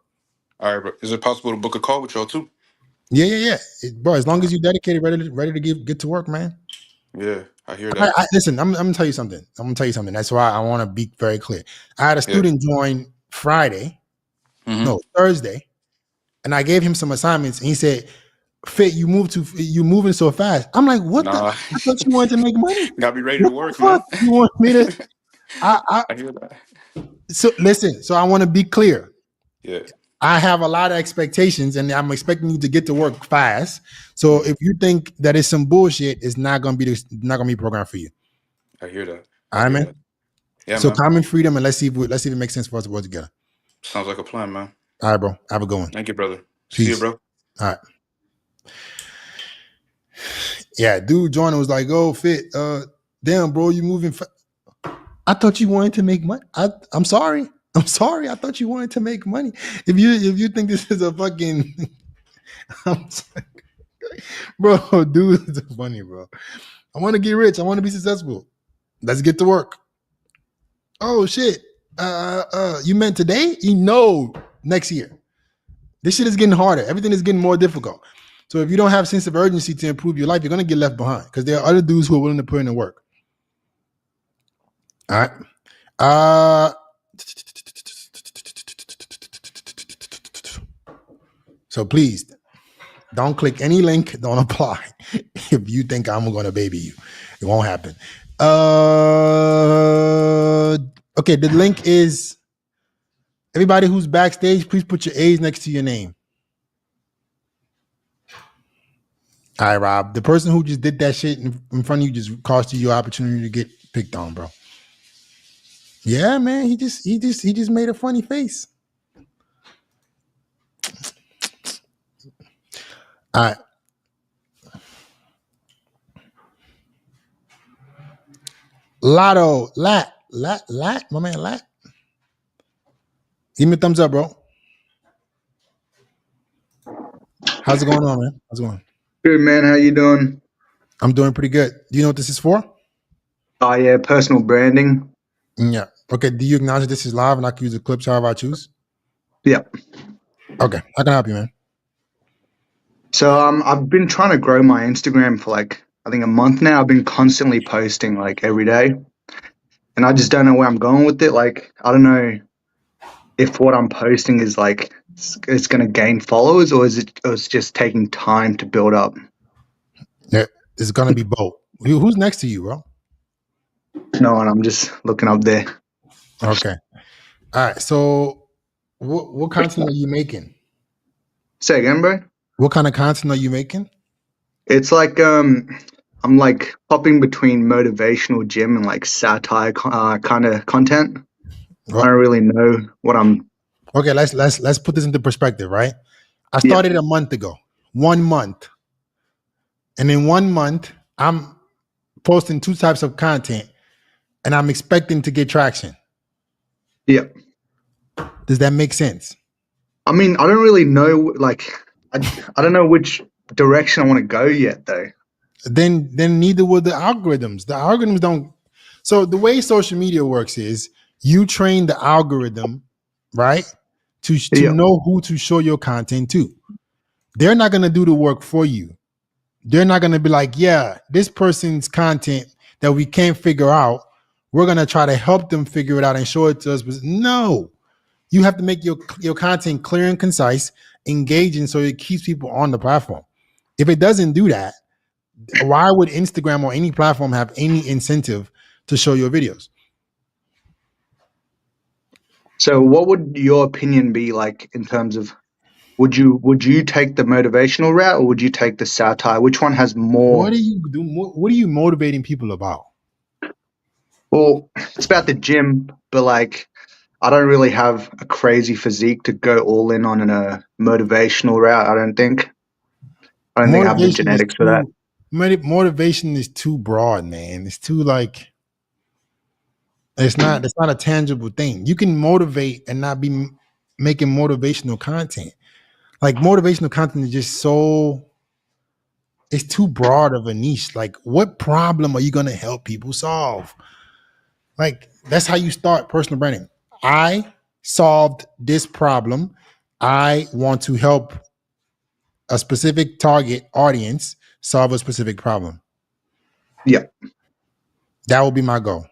All right, bro. Is it possible to book a call with y'all too? Yeah. Bro, as long as you're dedicated, ready to get to work, man. Yeah, I hear that. Listen, I'm gonna tell you something. That's why I want to be very clear. I had a student join Friday, Thursday, and I gave him some assignments, and he said, "Fit, you moving so fast." I'm like, "What the? Nah. I thought you wanted to make money. Gotta be ready to What the work, fuck? man. You want me to?" I I hear that. So listen. So I want to be clear. Yeah. I have a lot of expectations, and I'm expecting you to get to work fast. So if you think that it's some bullshit, it's not gonna be a program for you. I hear that. All right, man. Yeah, so man. common freedom, and let's see if it makes sense for us to work together. Sounds like a plan, man. All right, bro. Have a good one. Thank you, brother. Peace. See you, bro. All right. Yeah, dude, Jordan was like, "Oh, Fit, damn, bro, you moving? I thought you wanted to make money. I'm sorry. I thought you wanted to make money. If you think this is a fucking, bro, dude, it's funny, bro. I want to get rich. I want to be successful. Let's get to work. Oh shit. You meant today? Next year. This shit is getting harder. Everything is getting more difficult. So if you don't have a sense of urgency to improve your life, you're gonna get left behind, because there are other dudes who are willing to put in the work. All right. So please don't click any link. Don't apply if you think I'm gonna baby you. It won't happen. Okay, the link is, everybody who's backstage, please put your A's next to your name. All right, Rob. The person who just did that shit in front of you just cost you your opportunity to get picked on, bro. Yeah, man. He just made a funny face. All right. Lat, my man, Lat. Give me a thumbs up, bro. How's it going on, man? How's it going? Good, man. How you doing? I'm doing pretty good. Do you know what this is for? Oh, yeah, personal branding. Yeah. Okay. Do you acknowledge this is live and I can use the clips however I choose? Yep. Okay. How can I help you, man? So I've been trying to grow my Instagram for like, I think a month now. I've been constantly posting like every day, and I just don't know where I'm going with it. Like, I don't know if what I'm posting is like, it's going to gain followers, or it's just taking time to build up. Yeah, it's going to be both. Who's next to you, bro? No one. I'm just looking up there. Okay. All right. So what content are you making? Say again, bro. What kind of content are you making? It's like I'm like popping between motivational gym and like satire kind of content. I don't really know what I'm. Okay, let's put this into perspective, right? I started a month ago. 1 month. And in 1 month, I'm posting 2 types of content and I'm expecting to get traction. Yeah. Does that make sense? I mean, I don't really know, like, I don't know which direction I want to go yet, though. then neither will the algorithms. The algorithms don't. So the way social media works is you train the algorithm, right, to Yeah. know who to show your content to. They're not going to do the work for you. They're not going to be like, yeah, this person's content that we can't figure out, we're going to try to help them figure it out and show it to us. But no, you have to make your content clear and concise, engaging, so it keeps people on the platform. If it doesn't do that, why would Instagram or any platform have any incentive to show your videos? So what would your opinion be like in terms of would you take the motivational route or would you take the satire? Which one has What more? are you do? What are you motivating people about? Well, it's about the gym, but like I don't really have a crazy physique to go all in on a motivational route. I don't think. I don't think I have the Motivation is genetics for that. motivation is too broad, man. It's too like it's not a tangible thing. You can motivate and not be making motivational content. Like motivational content is just so it's too broad of a niche. Like, what problem are you going to help people solve? Like, that's how you start personal branding. I solved this problem. I want to help a specific target audience solve a specific problem. Yeah. That will be my goal.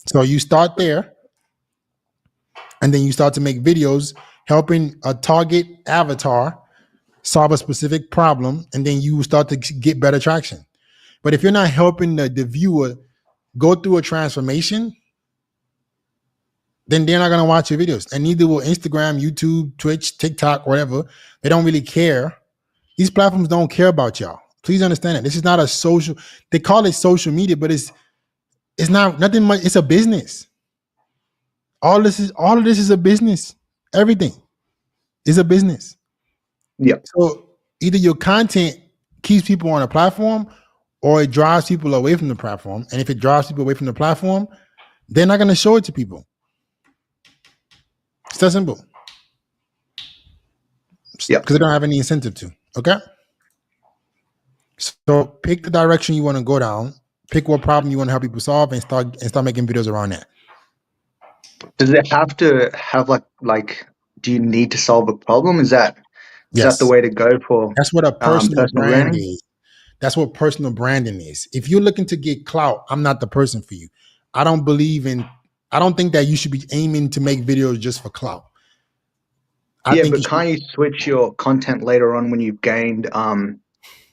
So you start there, and then you start to make videos helping a target avatar solve a specific problem, and then you start to get better traction. But if you're not helping the viewer go through a transformation, then they're not going to watch your videos. And neither will Instagram, YouTube, Twitch, TikTok, whatever. They don't really care. These platforms don't care about y'all. Please understand that. This is not a social, they call it social media, but it's not nothing much. It's a business. All of this is a business. Everything is a business. Yeah. So either your content keeps people on a platform or it drives people away from the platform. And if it drives people away from the platform, they're not going to show it to people. It's that simple. Yeah. Because they don't have any incentive to. Okay. So pick the direction you want to go down. Pick what problem you want to help people solve, and start making videos around that. Does it have to have like do you need to solve a problem? Is that the way to go for That's what a personal personal brand branding? is. That's what personal branding is. If you're looking to get clout, I'm not the person for you. I don't think that you should be aiming to make videos just for clout. But can't you switch your content later on when you've gained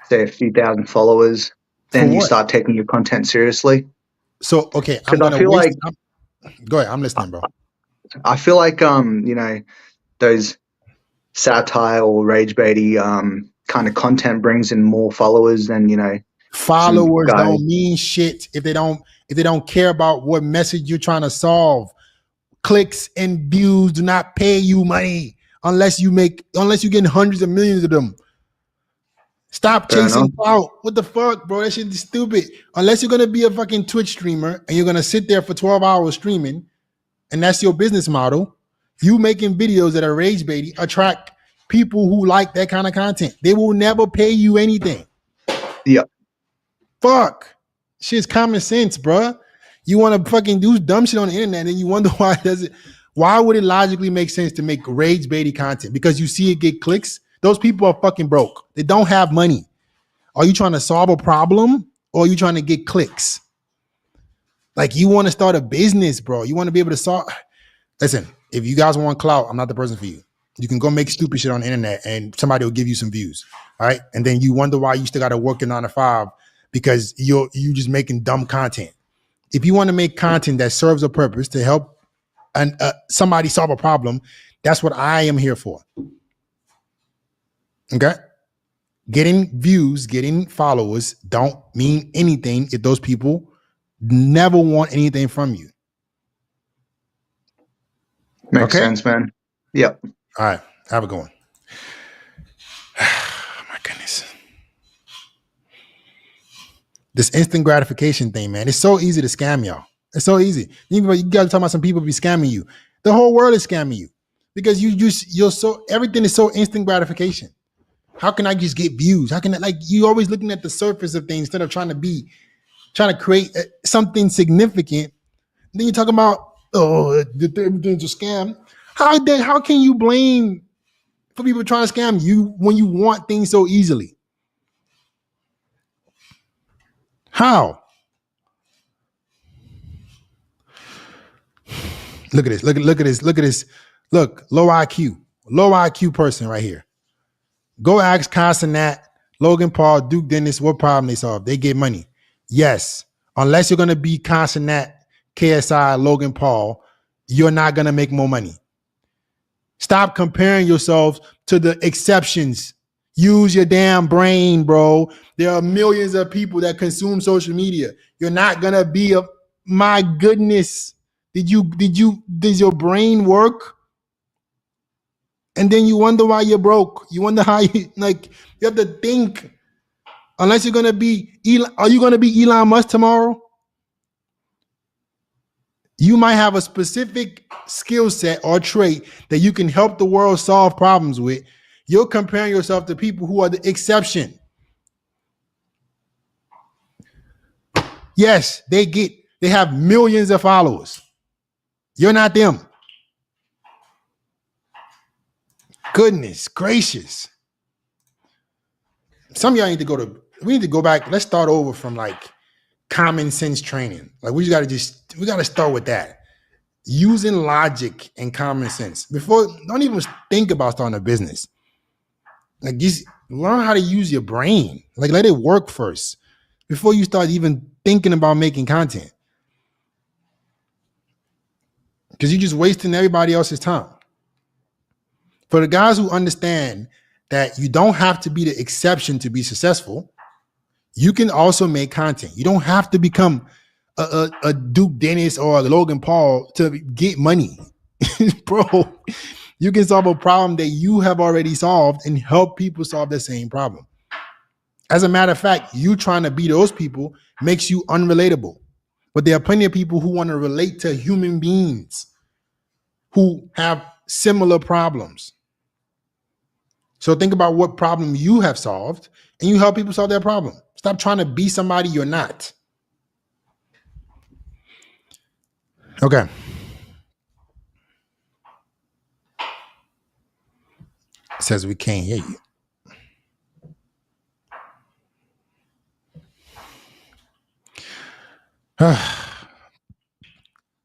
say a few thousand followers? Then you start taking your content seriously? So okay, Because I feel like go ahead, I'm listening, bro. I feel like those satire or rage baity kind of content brings in more followers than followers don't mean shit if they don't care about what message you're trying to solve. Clicks and views do not pay you money unless you're getting hundreds of millions of them. Stop chasing clout. What the fuck, bro? That shit is stupid. Unless you're gonna be a fucking Twitch streamer and you're gonna sit there for 12 hours streaming, and that's your business model, you making videos that are rage baity attract people who like that kind of content. They will never pay you anything. Yeah. Fuck. Shit's common sense, bro. You want to fucking do dumb shit on the internet and you wonder why would it logically make sense to make rage baity content? Because you see it get clicks. Those people are fucking broke. They don't have money. Are you trying to solve a problem or are you trying to get clicks? Like, you want to start a business, bro. You want to be able to solve. Listen, if you guys want clout, I'm not the person for you. You can go make stupid shit on the internet and somebody will give you some views. All right. And then you wonder why you still got to work your 9 to 5 because you just making dumb content. If you want to make content that serves a purpose to help somebody solve a problem, that's what I am here for. Okay? Getting views, getting followers don't mean anything if those people never want anything from you. Makes sense, man. Yep. All right. Have a good one. My goodness. This instant gratification thing, man. It's so easy to scam y'all. It's so easy. You got to talk about some people be scamming you. The whole world is scamming you because everything is so instant gratification. How can I just get views? How can I, like, you always looking at the surface of things instead of trying to create something significant. Then you're talking about, oh, everything's a scam. How can you blame for people trying to scam you when you want things so easily? How? Look at this. Look at this. Look at this. Look, low IQ person right here. Go ask Consonant, Logan Paul, Duke Dennis what problem they solve. They get money. Yes. Unless you're going to be Consonant, KSI, Logan Paul, you're not going to make more money. Stop comparing yourselves to the exceptions. Use your damn brain, bro. There are millions of people that consume social media. You're not going to be my goodness. Does your brain work? And then you wonder why you're broke. You wonder how you have to think. Unless you're gonna be Elon, are you gonna be Elon Musk tomorrow? You might have a specific skill set or trait that you can help the world solve problems with. You're comparing yourself to people who are the exception. Yes, they have millions of followers. You're not them. Goodness gracious. Some of y'all we need to go back. Let's start over from like common sense training. Like we got to start with that. Using logic and common sense. Don't even think about starting a business. Like just learn how to use your brain. Like let it work first before you start even thinking about making content. Because you're just wasting everybody else's time. For the guys who understand that you don't have to be the exception to be successful, you can also make content. You don't have to become a Duke Dennis or a Logan Paul to get money. Bro, you can solve a problem that you have already solved and help people solve the same problem. As a matter of fact, you trying to be those people makes you unrelatable. But there are plenty of people who want to relate to human beings who have similar problems. So think about what problem you have solved and you help people solve their problem. Stop trying to be somebody you're not. Okay. It says we can't hear you.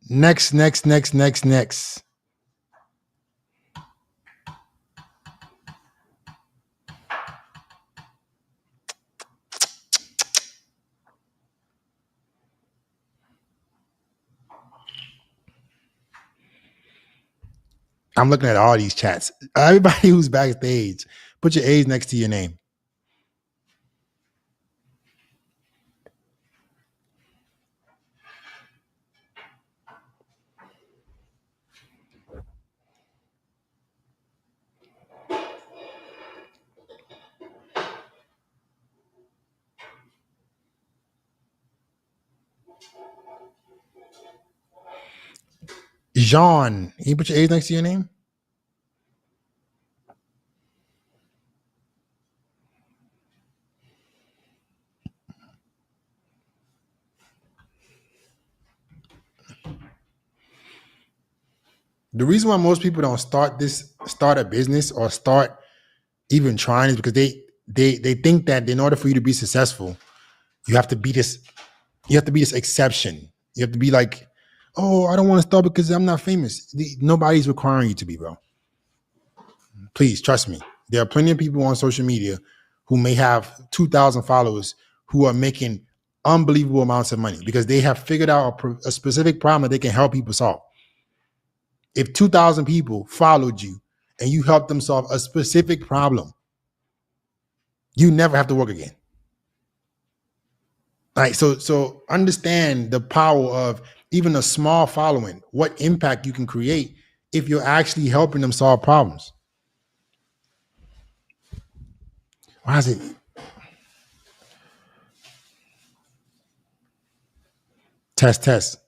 Next. I'm looking at all these chats. Everybody who's backstage, put your A's next to your name. Jean, can you put your A's next to your name? The reason why most people don't start a business or start even trying is because they think that in order for you to be successful, you have to be this exception. You have to be like, oh, I don't want to start because I'm not famous. Nobody's requiring you to be, bro. Please trust me. There are plenty of people on social media who may have 2,000 followers who are making unbelievable amounts of money because they have figured out a specific problem that they can help people solve. If 2,000 people followed you and you helped them solve a specific problem, you never have to work again. Right. So understand the power of even a small following, what impact you can create if you're actually helping them solve problems. Why is it? Test.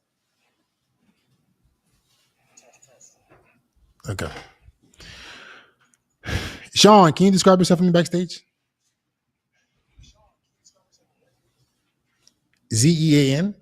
Okay. Sean, can you describe yourself for me backstage? Zean.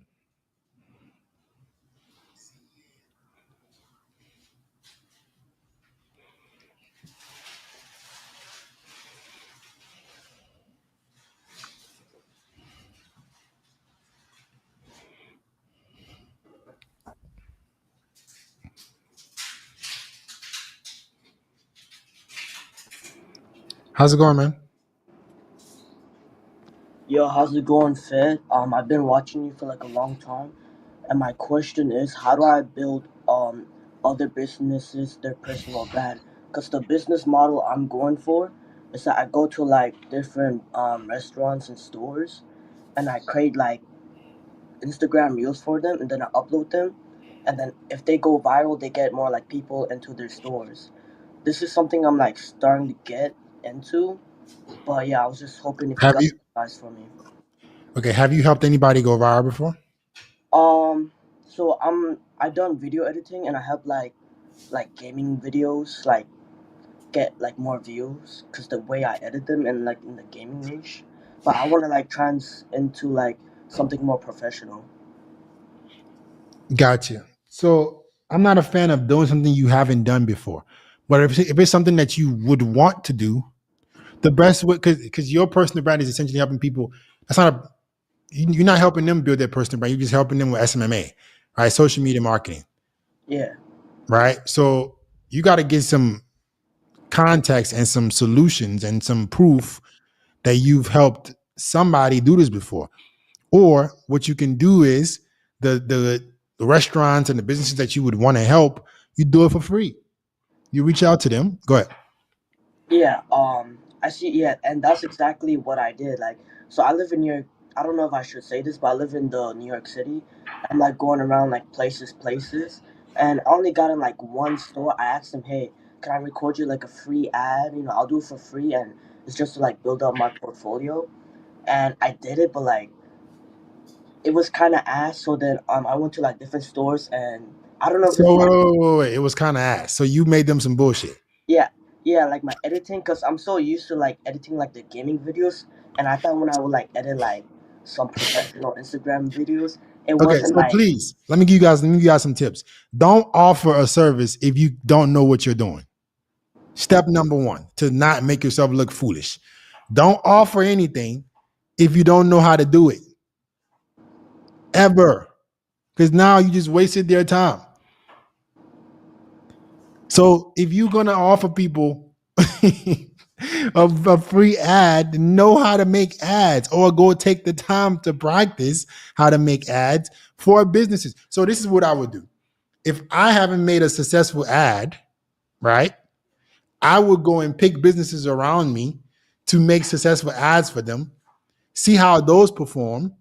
How's it going, man? Yo, how's it going, Fed? I've been watching you for like a long time, and my question is, how do I build other businesses their personal brand? Cause the business model I'm going for is that I go to like different restaurants and stores, and I create like Instagram reels for them, and then I upload them, and then if they go viral, they get more like people into their stores. This is something I'm like starting to get into, but yeah, I was just hoping if you Have got you advice for me. okay? Have you helped anybody go viral before? Um, so I done video editing and I help like gaming videos like get like more views because the way I edit them and like in the gaming niche. But I want to like trans into like something more professional. Gotcha. So I'm not a fan of doing something you haven't done before. But if it's something that you would want to do, the best way, because your personal brand is essentially helping people. That's not a you're not helping them build their personal brand. You're just helping them with SMMA, right? Social media marketing, Yeah, right? So you got to get some context and some solutions and some proof that you've helped somebody do this before. Or what you can do is the restaurants and the businesses that you would want to help, you do it for free. You reach out to them. Go ahead. yeah. I see. Yeah, and that's exactly what I did. Like, so I live in New York. I don't know if I should say this, but I live in the New York City. I'm like going around like places, and I only got in like one store. I asked them, "Hey, can I record you like a free ad? You know, I'll do it for free, and it's just to like build up my portfolio." And I did it, but like it was kind of ass. So then I went to like different stores, and I don't know if So it's my wait. It was kind of ass. So you made them some bullshit. yeah, yeah, like my editing, cause I'm so used to like editing like the gaming videos, and I thought when I would like edit like some professional Instagram videos, it Okay, wasn't so like please let me give you guys some tips. Don't offer a service if you don't know what you're doing. Step number one, to not make yourself look foolish. Don't offer anything if you don't know how to do it. Ever. Because now you just wasted their time. So if you're gonna offer people a free ad, know how to make ads or go take the time to practice how to make ads for businesses. So this is what I would do. If I haven't made a successful ad, right? I would go and pick businesses around me to make successful ads for them, see how those perform,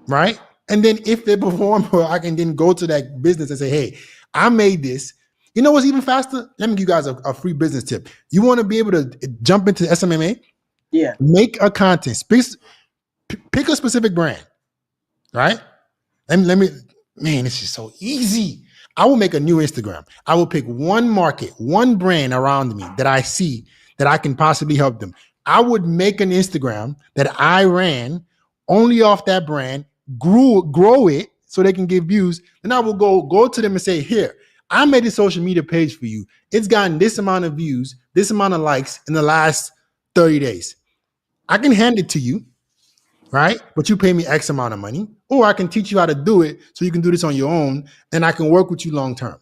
right? And then if they perform, well, I can then go to that business and say, hey, I made this. You know what's even faster? Let me give you guys a free business tip. You want to be able to jump into SMMA? yeah, Make a content. Pick a specific brand, right? Let me, man, this is so easy. I will make a new Instagram. I will pick one market, one brand around me that I see that I can possibly help them. I would make an Instagram that I ran only off that brand, grow it so they can get views. Then I will go to them and say, here, I made a social media page for you. It's gotten this amount of views, this amount of likes in the last 30 days. I can hand it to you, right? But you pay me X amount of money, or I can teach you how to do it so you can do this on your own, and I can work with you long term.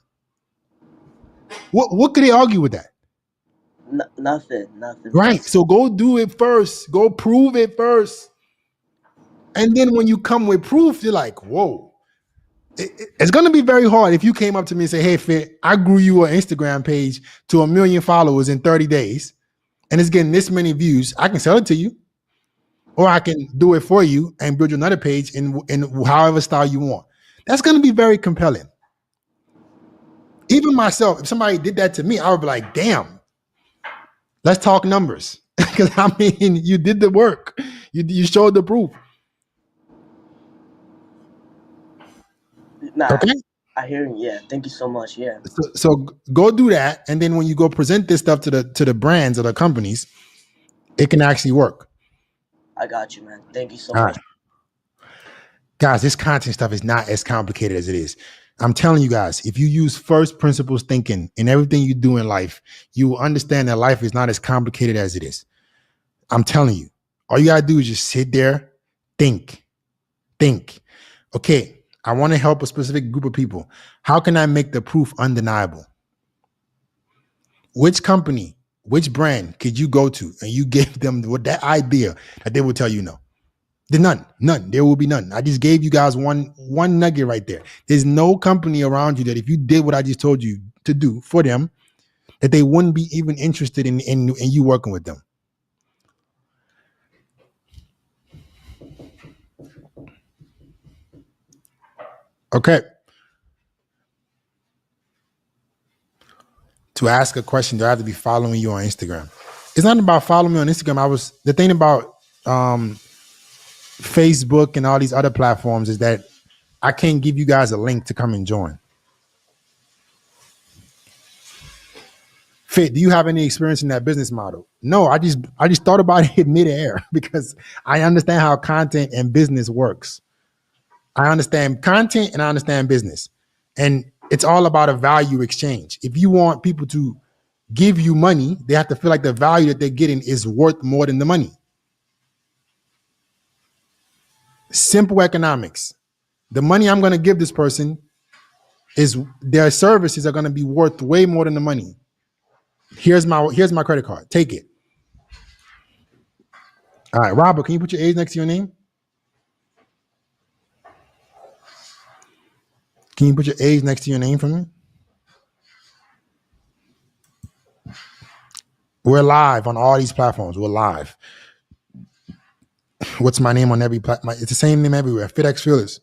What could they argue with that? nothing, bro. Right. So go do it first. Go prove it first. And then when you come with proof, you're like, whoa. It's going to be very hard if you came up to me and say, hey, Fit, I grew you an Instagram page to 1 million followers in 30 days, and it's getting this many views. I can sell it to you. Or I can do it for you and build you another page in however style you want. That's going to be very compelling. Even myself, if somebody did that to me, I would be like, damn, let's talk numbers. Because I mean, you did the work. You showed the proof. Nah, Okay. I hear you. Yeah, thank you so much. Yeah, So go do that, and then when you go present this stuff to the brands or the companies, it can actually work. I got you, man. Thank you so All much. right, guys, this content stuff is not as complicated as it is. I'm telling you guys, if you use first principles thinking in everything you do in life, you will understand that life is not as complicated as it is. I'm telling you, all you gotta do is just sit there, think. Okay, I want to help a specific group of people. How can I make the proof undeniable? Which company, which brand could you go to and you give them with that idea that they will tell you no? There's none. There will be none. I just gave you guys one nugget right there. There's no company around you that if you did what I just told you to do for them, that they wouldn't be even interested in you working with them. Okay. To ask a question, do I have to be following you on Instagram? It's not about following me on Instagram. The thing about Facebook and all these other platforms is that I can't give you guys a link to come and join. Fit, do you have any experience in that business model? No, I just thought about it midair because I understand how content and business works. I understand content and I understand business. And it's all about a value exchange. If you want people to give you money, they have to feel like the value that they're getting is worth more than the money. Simple economics. The money I'm going to give this person is their services are going to be worth way more than the money. Here's my credit card. Take it. All right, Robert, can you put your age next to your name? Can you put your age next to your name for me? We're live on all these platforms. We're live. What's my name on every platform? It's the same name everywhere. FitX Fearless.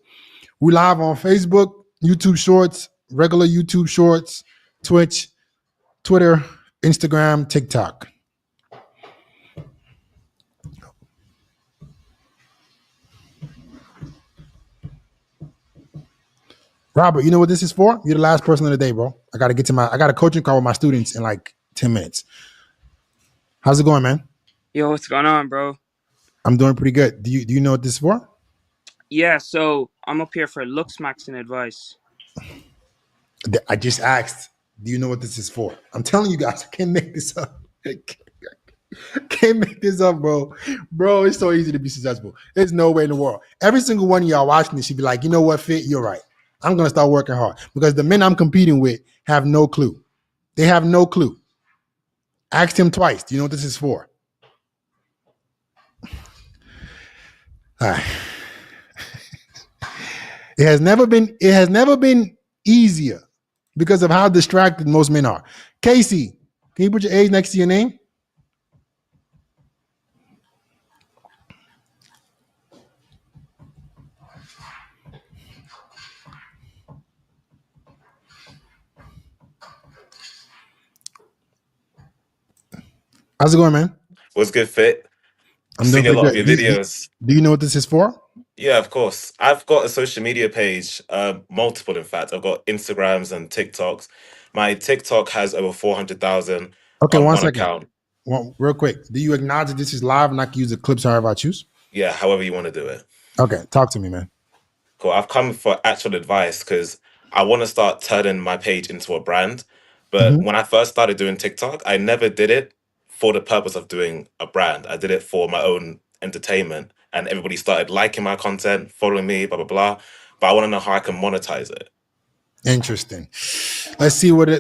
We live on Facebook, YouTube Shorts, regular YouTube Shorts, Twitch, Twitter, Instagram, TikTok. Robert, you know what this is for? You're the last person of the day, bro. I got a coaching call with my students in like 10 minutes. How's it going, man? Yo, what's going on, bro? I'm doing pretty good. Do you know what this is for? Yeah, so I'm up here for looks maxing advice. I just asked, do you know what this is for? I'm telling you guys, I can't make this up. Can't make this up, bro. Bro, it's so easy to be successful. There's no way in the world. Every single one of y'all watching this should be like, you know what, Fit, you're right. I'm going to start working hard because the men I'm competing with have no clue. They have no clue. Asked him twice. Do you know what this is for? All right. It has never been easier because of how distracted most men are. Casey, can you put your age next to your name? How's it going, man? What's good, Fit? I've I'm doing seen a pretty lot of good. your videos. Do you know what this is for? Yeah, of course. I've got a social media page, multiple, in fact. I've got Instagrams and TikToks. My TikTok has over 400,000 Okay, on one one second. account. Well, real quick. Do you acknowledge that this is live and I can use the clips however I choose? Yeah, however you want to do it. Okay, talk to me, man. Cool. I've come for actual advice because I want to start turning my page into a brand. But Mm-hmm. when I first started doing TikTok, I never did it for the purpose of doing a brand. I did it for my own entertainment, and everybody started liking my content, following me, blah blah blah. But I want to know how I can monetize it. Interesting. Let's see what's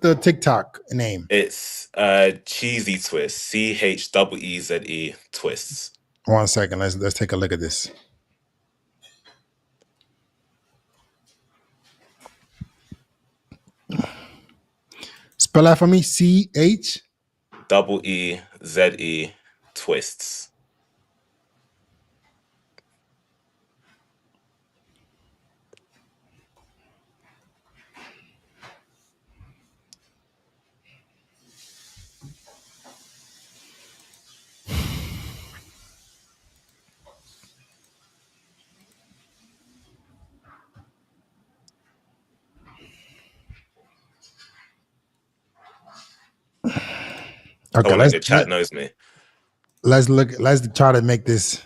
the TikTok name. It's cheesy twist, CHEEZE twists. 1 second. Let's take a look at this. Spell that for me. CH. EEZE twists. Okay, Someone in the chat knows me. let's look. Let's try to make this.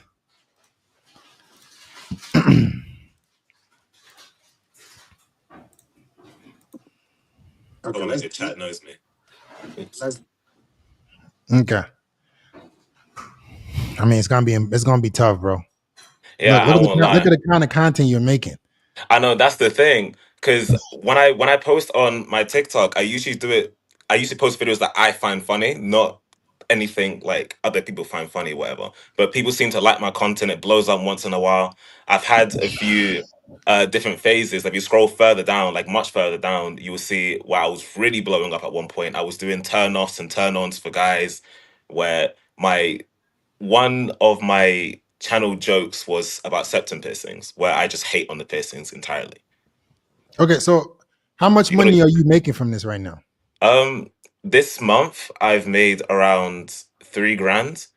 Someone in the chat knows me. Oops. Okay. I mean, it's gonna be tough, bro. Yeah, I won't Look lie. at the kind of content you're making. I know that's the thing. Because when I post on my TikTok, I usually do it. I usually post videos that I find funny, not anything like other people find funny, whatever. But people seem to like my content. It blows up once in a while. I've had a few different phases. If you scroll further down, like much further down, you will see where I was really blowing up at one point. I was doing turn offs and turn ons for guys, where my one of my channel jokes was about septum piercings, where I just hate on the piercings entirely. Okay, so how much You gotta, money are you making from this right now? this month I've made around 3 grand.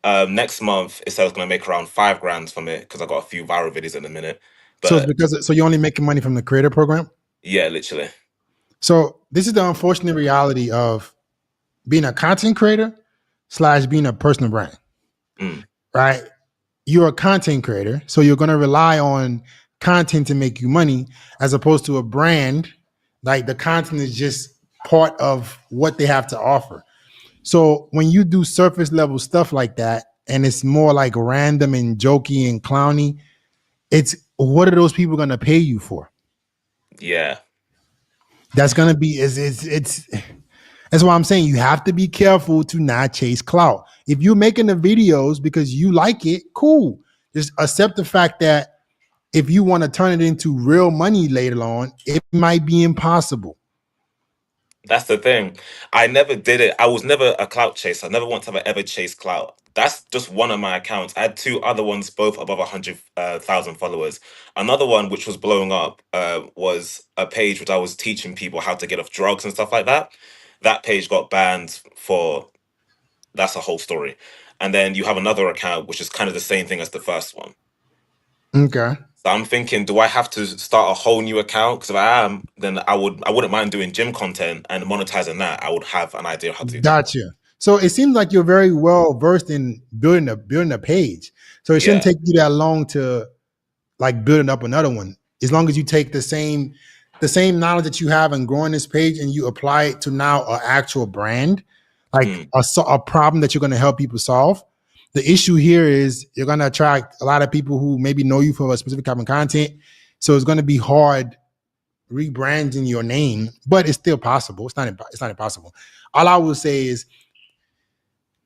Next month it said I was gonna make around 5 grand from it because I got a few viral videos in a minute. So it's But so you're only making money from the creator program. yeah, literally. So this is the unfortunate reality of being a content creator / being a personal brand, Mm, right? You're a content creator, so you're going to rely on content to make you money, as opposed to a brand. Like the content is just part of what they have to offer. So when you do surface level stuff like that, and it's more like random and jokey and clowny, it's what are those people going to pay you for? yeah, That's going to be it's that's why I'm saying you have to be careful to not chase clout. If you're making the videos because you like it, cool. Just accept the fact that if you want to turn it into real money later on, it might be impossible. that's the thing. I never did it. I was never a clout chaser. I never want to have ever chased clout. That's just one of my accounts. I had two other ones, both above 100,000 followers. Another one, which was blowing up, was a page which I was teaching people how to get off drugs and stuff like that. That page got banned for, that's a whole story. And then you have another account, which is kind of the same thing as the first one. Okay. So I'm thinking, do I have to start a whole new account? Because if I am, then I wouldn't mind doing gym content and monetizing that. I would have an idea of how to do that. Gotcha. So it seems like you're very well versed in building a page. So it shouldn't Yeah. take you that long to like building up another one. As long as you take the same knowledge that you have in growing this page and you apply it to now an actual brand, like Mm, a problem that you're going to help people solve. The issue here is you're going to attract a lot of people who maybe know you for a specific type of content. So it's going to be hard rebranding your name, but it's still possible. It's not impossible. All I will say is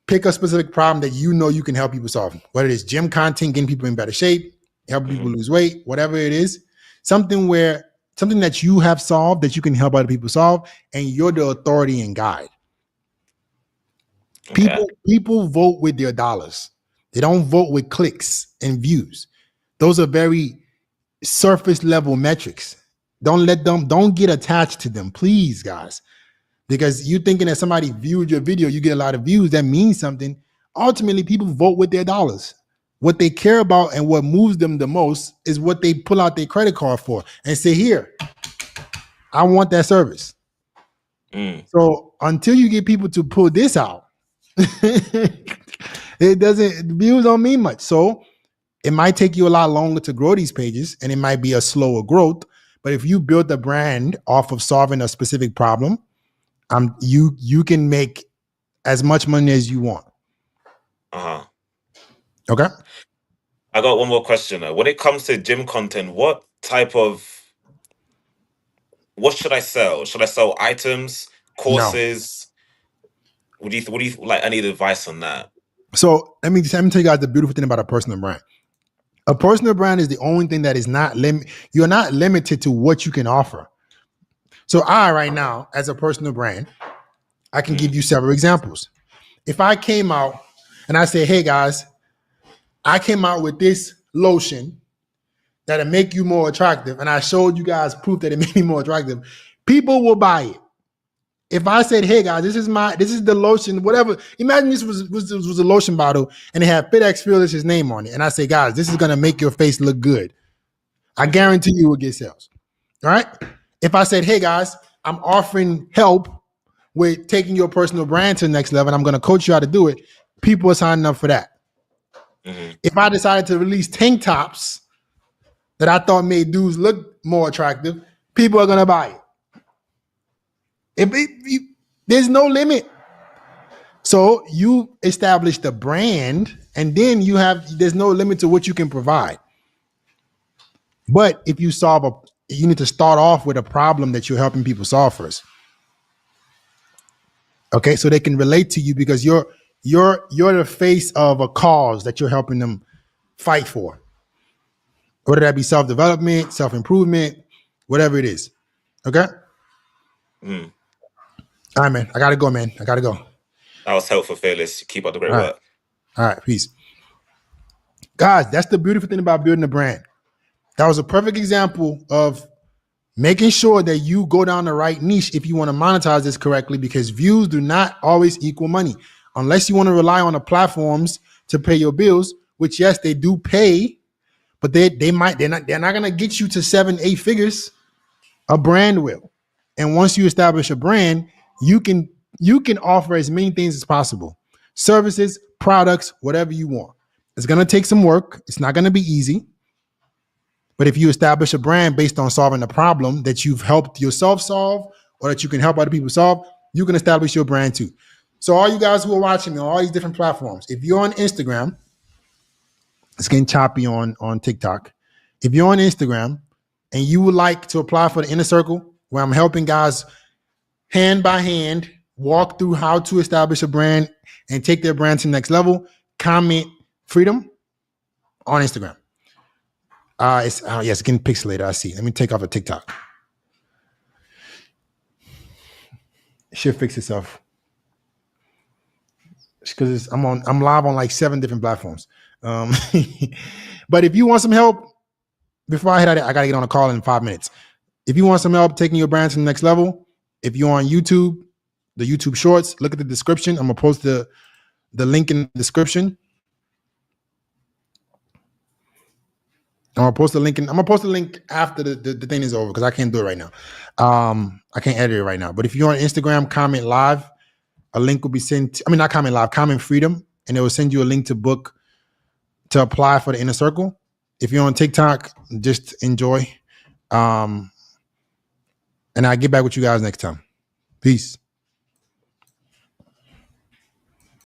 pick a specific problem that you know you can help people solve, whether it's gym content, getting people in better shape, helping people mhm. lose weight, whatever it is, something that you have solved that you can help other people solve, and you're the authority and guide. Okay. People vote with their dollars. They don't vote with clicks and views. Those are very surface level metrics. Don't get attached to them, please, guys. Because you thinking that somebody viewed your video, you get a lot of views, that means something. Ultimately, people vote with their dollars. What they care about and what moves them the most is what they pull out their credit card for and say, here, I want that service. Mm, So until you get people to pull this out, views don't mean much. So it might take you a lot longer to grow these pages and it might be a slower growth. But if you build a brand off of solving a specific problem, you can make as much money as you want. uh-huh. Okay. I got one more question though. When it comes to gym content, what should I sell? Should I sell items, No. courses? What do you like? I need advice on that. So let me tell you guys the beautiful thing about a personal brand. A personal brand is the only thing that is not you're not limited to what you can offer. So I right now, as a personal brand, I can give you several examples. If I came out and I say, hey guys, I came out with this lotion that'll make you more attractive, and I showed you guys proof that it made me more attractive, people will buy it. If I said, hey guys, this is the lotion, whatever. Imagine this was a lotion bottle and it had FedEx Fearless's name on it. And I say, guys, this is gonna make your face look good. I guarantee you will get sales. All right. If I said, hey guys, I'm offering help with taking your personal brand to the next level, and I'm going to coach you how to do it, people are signing up for that. Mm-hmm. If I decided to release tank tops that I thought made dudes look more attractive, people are going to buy it. There's no limit. So you establish the brand, and then there's no limit to what you can provide. But if you you need to start off with a problem that you're helping people solve first. Okay, so they can relate to you because you're the face of a cause that you're helping them fight for. Whether that be self-development, self-improvement, whatever it is. Okay? Mm. All right, man. I gotta go, man. I gotta go. That was helpful, Fearless. Keep up the great All right. work. All right, peace. Guys, that's the beautiful thing about building a brand. That was a perfect example of making sure that you go down the right niche if you want to monetize this correctly, because views do not always equal money. Unless you want to rely on the platforms to pay your bills, which yes, they do pay, but they're not gonna get you to 7-8 figures. A brand will. And once you establish a brand, you can offer as many things as possible. Services, products, whatever you want. It's gonna take some work. It's not gonna be easy. But if you establish a brand based on solving a problem that you've helped yourself solve or that you can help other people solve, you can establish your brand too. So all you guys who are watching me on all these different platforms, if you're on Instagram, it's getting choppy on TikTok. If you're on Instagram and you would like to apply for the Inner Circle, where I'm helping guys hand by hand walk through how to establish a brand and take their brand to the next level, comment Freedom on Instagram. It's getting pixelated. I see. Let me take off a TikTok. It should fix itself. Because I'm live on like 7 different platforms. But if you want some help, before I head out, I gotta get on a call in 5 minutes. If you want some help taking your brand to the next level, if you're on YouTube, the YouTube Shorts, look at the description. I'm gonna post the link in the description. I'm gonna post the link after the thing is over because I can't do it right now. I can't edit it right now. But if you're on Instagram, comment live. A link will be sent. Not comment live, comment Freedom, and it will send you a link to apply for the Inner Circle. If you're on TikTok, just enjoy. And I'll get back with you guys next time. Peace.